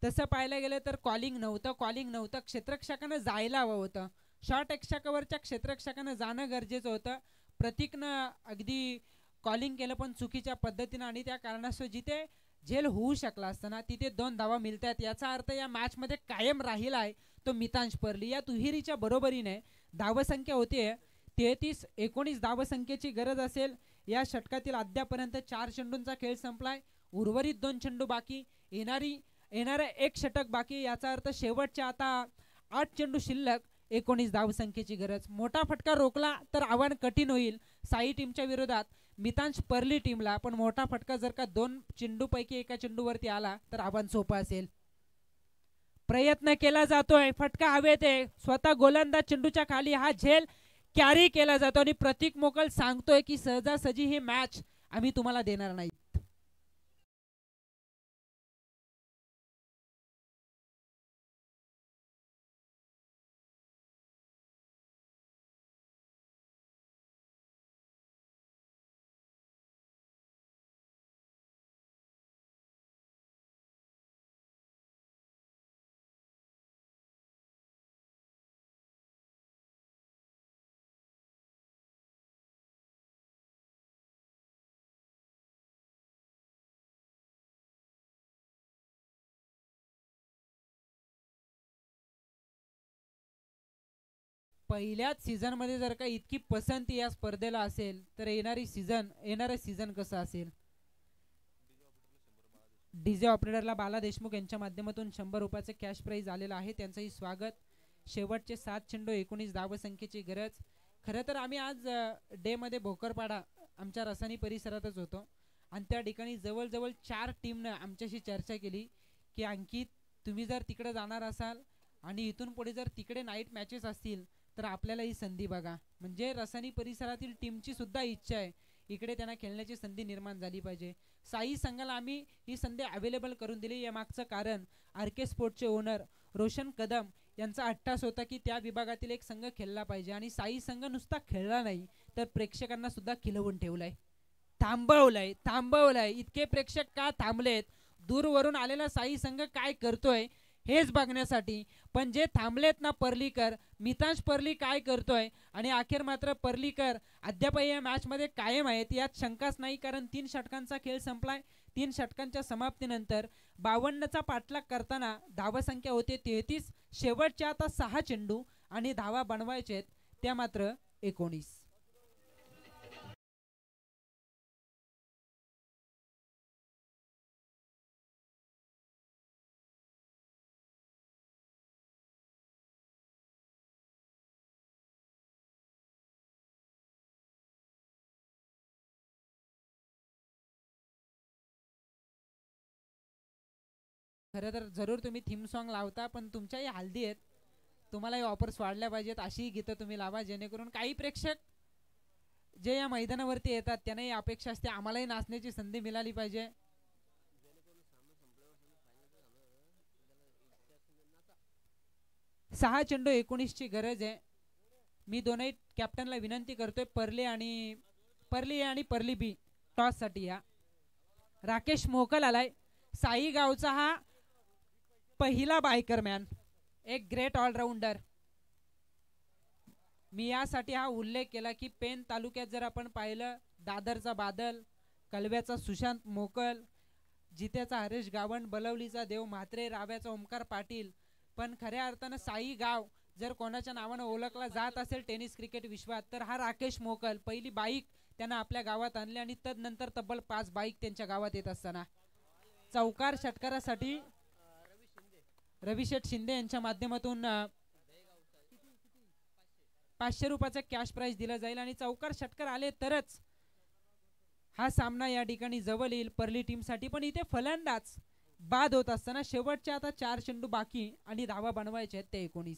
तसं पाहायला गेलं तर कॉलिंग नव्हतं. क्षेत्ररक्षकानं जायला हवं होतं. शॉर्ट रक्षकावरच्या क्षेत्ररक्षकानं जाणं गरजेचं होतं. प्रतीकनं अगदी कॉलिंग केलं पण चुकीच्या पद्धतीनं, आणि त्या कारणास्तव जिथे झेल होऊ शकला असताना तिथे 2 धावा मिळतात. याचा अर्थ या मॅच मध्ये कायम राहिलाय तो मितांश परली. या दुहेरीच्या बरोबरीने धावसंख्या होते 33. 19 धावसंख्येची गरज असेल. या षटकातील अद्यापर्यंत 4 चेंडूंचा खेळ संपलाय. उर्वरित 2 चेंडू बाकी, येणारं एक षटक बाकी. याचा अर्थ शेवटच्या आता 8 चेंडू शिल्लक 19 धावसंख्येची गरज. मोठा फटका रोखला तर आव्हान कठीण होईल साई टीमच्या विरोधात मितांश परली टीमला, पण मोठा फटका जर का 2 चेंडू पैकी एका चेंडूवरती आला तर आव्हान सोपं असेल. प्रयत्न केला जातोय, फटका हवेत आहे. स्वतः गोलंदाज चेंडूच्या खाली, हा झेल कॅरी केला जातो आणि प्रतीक मोकल सांगतोय की सहजासहजी ही मॅच आम्ही तुम्हाला देणार नाही. पहिल्याच सीझन मध्ये जर का इतकी पसंती या स्पर्धेला असेल तर येणारं सीझन कसं असेल. डीजे ऑपरेटरला बाला देशमुख यांच्या माध्यमातून 100 रुपयाचे कॅश प्राइज आलेलं आहे, त्यांचंही स्वागत. शेवटचे 7 चेंडू 19 धावसंख्येची गरज. खरं तर आम्ही आज डे मध्ये भोकरपाडा आमच्या रसानी परिसरातच होतो आणि त्या ठिकाणी जवळजवळ 4 टीमनं आमच्याशी चर्चा केली की अंकित, तुम्ही जर तिकडे जाणार असाल आणि इथून पुढे जर तिकडे नाईट मॅचेस असतील तर आपल्याला ही संधी बघा. म्हणजे रसानी परिसरातील टीमची सुद्धा इच्छा आहे इकडे त्यांना खेळण्याची संधी निर्माण झाली पाहिजे. साई संघाला आम्ही ही संधी अवेलेबल करून दिली. यामागचं कारण आर के स्पोर्टचे ओनर रोशन कदम यांचा अट्टास होता की त्या विभागातील एक संघ खेळला पाहिजे आणि साई संघ नुसता खेळला नाही तर प्रेक्षकांना सुद्धा खिलवून ठेवलाय, थांबवलाय. इतके प्रेक्षक का थांबलेत, दूरवरून आलेला साई संघ काय करतोय हेच बघण्यासाठी. पण जे थांबलेत ना पर्लीकर, मितांश पर्ली काय करतोय आणि अखेर मात्र पर्लीकर अद्यापही या मॅचमध्ये कायम आहेत यात शंकाच नाही. कारण 3 षटकांचा खेळ संपलाय. 3 षटकांच्या समाप्तीनंतर 52चा पाठलाग करताना धावसंख्या होते 33. शेवटच्या आता 6 चेंडू आणि धावा बनवायचे त्या मात्र 19. खरं तर जरूर तुम्ही थीम सॉन्ग लावता, पण तुमच्याही हल्दी आहेत, तुम्हालाही ऑफर्स वाढल्या पाहिजेत. अशी गीतं तुम्ही लावा जेणेकरून काही प्रेक्षक जे या मैदानावरती येतात त्यांनाही अपेक्षा असते आम्हालाही नाचण्याची संधी मिळाली पाहिजे. सहा चेंडू 19ची गरज आहे. मी दोनही कॅप्टनला विनंती करतोय पर्ली आणि पर्ली बी टॉस साठी या. राकेश मोकल आलाय. साई गावचा हा पहिला बायकर मॅन, एक ग्रेट ऑलराऊंडर. मी यासाठी हा उल्लेख केला की पेन तालुक्यात जर आपण पाहिलं, दादरचा बादल, कलव्याचा सुशांत मोकल, जित्याचा हरेश गावण, बलवलीचा देव म्हात्रे, राव्याचा ओमकार पाटील, पण खऱ्या अर्थानं साई गाव जर कोणाच्या नावानं ओळखला जात असेल टेनिस क्रिकेट विश्वात तर हा राकेश मोकल. पहिली बाईक त्यानं आपल्या गावात आणली आणि तदनंतर तब्बल 5 बाईक त्यांच्या गावात येत असताना चौकार षटकारासाठी रविशेठ शिंदे यांच्या माध्यमातून 500 रुपयाचा कॅश प्राइज दिला जाईल आणि चौकार षटकार आले तरच हा सामना या ठिकाणी जवळ येईल पर्ली टीम साठी. पण इथे फलंदाज बाद होत असताना शेवटच्या आता 4 चेंडू बाकी आणि धावा बनवायचे आहेत ते 19.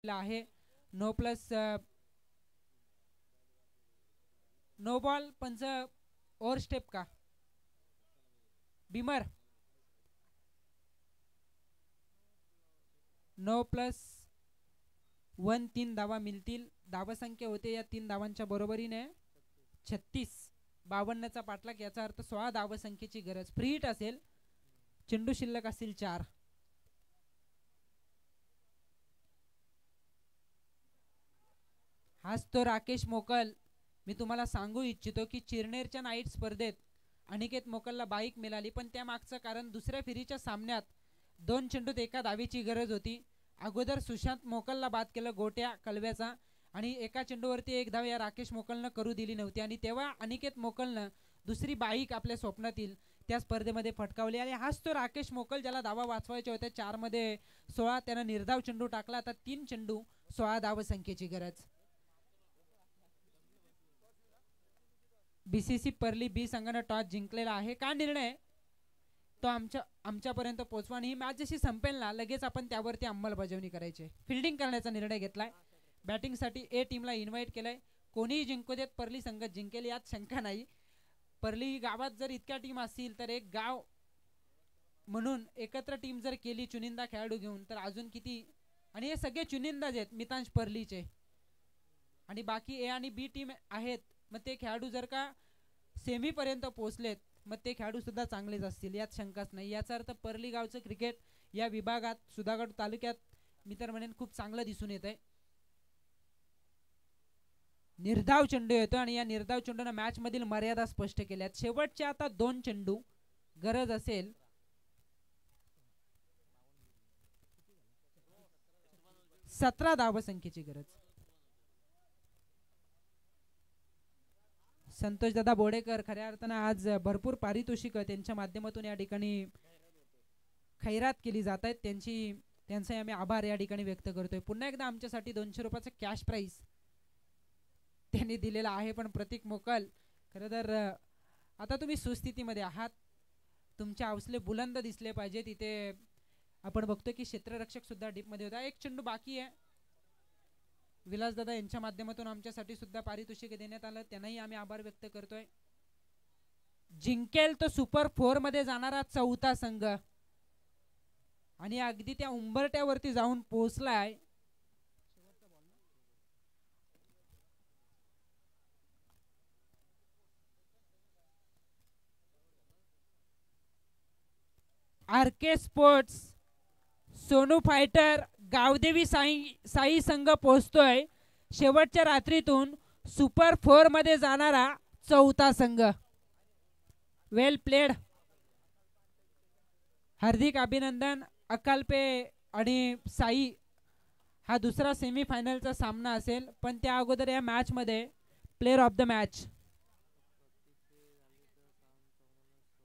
आहे नो प्लस नो बॉल पंच ओव्हर स्टेप का बिमर नो प्लस 1 3 धावा मिळतील. धावा संख्या होते या 3 धावांच्या बरोबरीने 36. 52चा पाठलाग याचा अर्थ 16 धावा संख्येची गरज. फ्री हिट असेल, चेंडू शिल्लक असतील 4. हाच तो राकेश मोकल. मी तुम्हाला सांगू इच्छितो की चिरनेरच्या नाईट स्पर्धेत अनिकेत मोकलला बाईक मिळाली, पण त्या मागचं कारण दुसऱ्या फेरीच्या सामन्यात 2 चेंडूत एका धावेची गरज होती. अगोदर सुशांत मोकलला बाद केलं गोट्या कलव्याचा आणि एका चेंडूवरती 1 धाव या राकेश मोकलनं करू दिली नव्हती आणि तेव्हा अनिकेत मोकलनं दुसरी बाईक आपल्या स्वप्नातील त्या स्पर्धेमध्ये फटकावली आणि हाच तो राकेश मोकल ज्याला धावा वाचवायच्या होत्या. 4 मध्ये 16 त्यानं निर्धाव चेंडू टाकला. आता 3 चेंडू 16 धाव संख्येची गरज. बीसीसी पर्ली बी संघानं टॉस जिंकलेला आहे. का निर्णय तो आमच्यापर्यंत पोहोचवा आणि ही मॅच जशी संपेल ना लगेच आपण त्यावरती अंमलबजावणी करायची. फिल्डिंग करण्याचा निर्णय घेतलाय. बॅटिंगसाठी ए टीमला इन्व्हाइट केलंय. कोणीही जिंकू देत पर्ली संघ जिंकेल यात शंका नाही. पर्ली गावात जर इतक्या टीम असतील तर एक गाव म्हणून एकत्र टीम जर केली चुनिंदा खेळाडू घेऊन तर अजून किती. आणि हे सगळे चुनिंदाच आहेत मितांश पर्लीचे. आणि बाकी ए आणि बी टीम आहेत, मग ते खेळाडू जर का सेमीपर्यंत पोहोचलेत मग ते खेळाडू सुद्धा चांगलेच असतील, यात शंकाच नाही. याचा अर्थ परली गावचं क्रिकेट या विभागात सुधागड तालुक्यात मी तर म्हणेन खूप चांगलं दिसून येत आहे. निर्धाव चेंडू येतो आणि या निर्धाव चेंडूने मॅच मधील मर्यादा स्पष्ट केल्यात. शेवटचे आता 2 चेंडू, गरज असेल 17 धावसंख्येची गरज. संतोष दादा बोडेकर खऱ्या अर्थानं आज भरपूर पारितोषिक त्यांच्या माध्यमातून या ठिकाणी खैरात केली जात आहेत, त्यांचे आम्ही आभार या ठिकाणी व्यक्त करतोय. पुन्हा एकदा आमच्यासाठी 200 रुपयाचं कॅश प्राइस त्यांनी दिलेला आहे. पण प्रतीक मोकल, खरं तर आता तुम्ही सुस्थितीमध्ये आहात, तुमचे हौसले बुलंद दिसले पाहिजे. तिथे आपण बघतोय की क्षेत्ररक्षक सुद्धा डीपमध्ये होता. एक चेंडू बाकी आहे. विलासदादा यांच्या माध्यमातून आमच्यासाठी सुद्धा पारितोषिक देण्यात आलं, त्यांनाही आम्ही आभार व्यक्त करतोय. जिंकेल तो सुपर 4 मध्ये जाणारा 4था संघ आणि अगदी त्या उंबरट्यावरती जाऊन पोहोचलाय. RK sports, Sonu fighter, Gavdevi Sai संघ पोहोचतोय शेवटच्या रात्रीतून सुपर 4 मध्ये जाणारा 4था संघ. वेल प्लेड, हार्दिक अभिनंदन. अकालपे आणि साई हा दुसरा सेमीफायनलचा सामना असेल, पण त्या अगोदर या मॅच मध्ये प्लेयर ऑफ द मॅच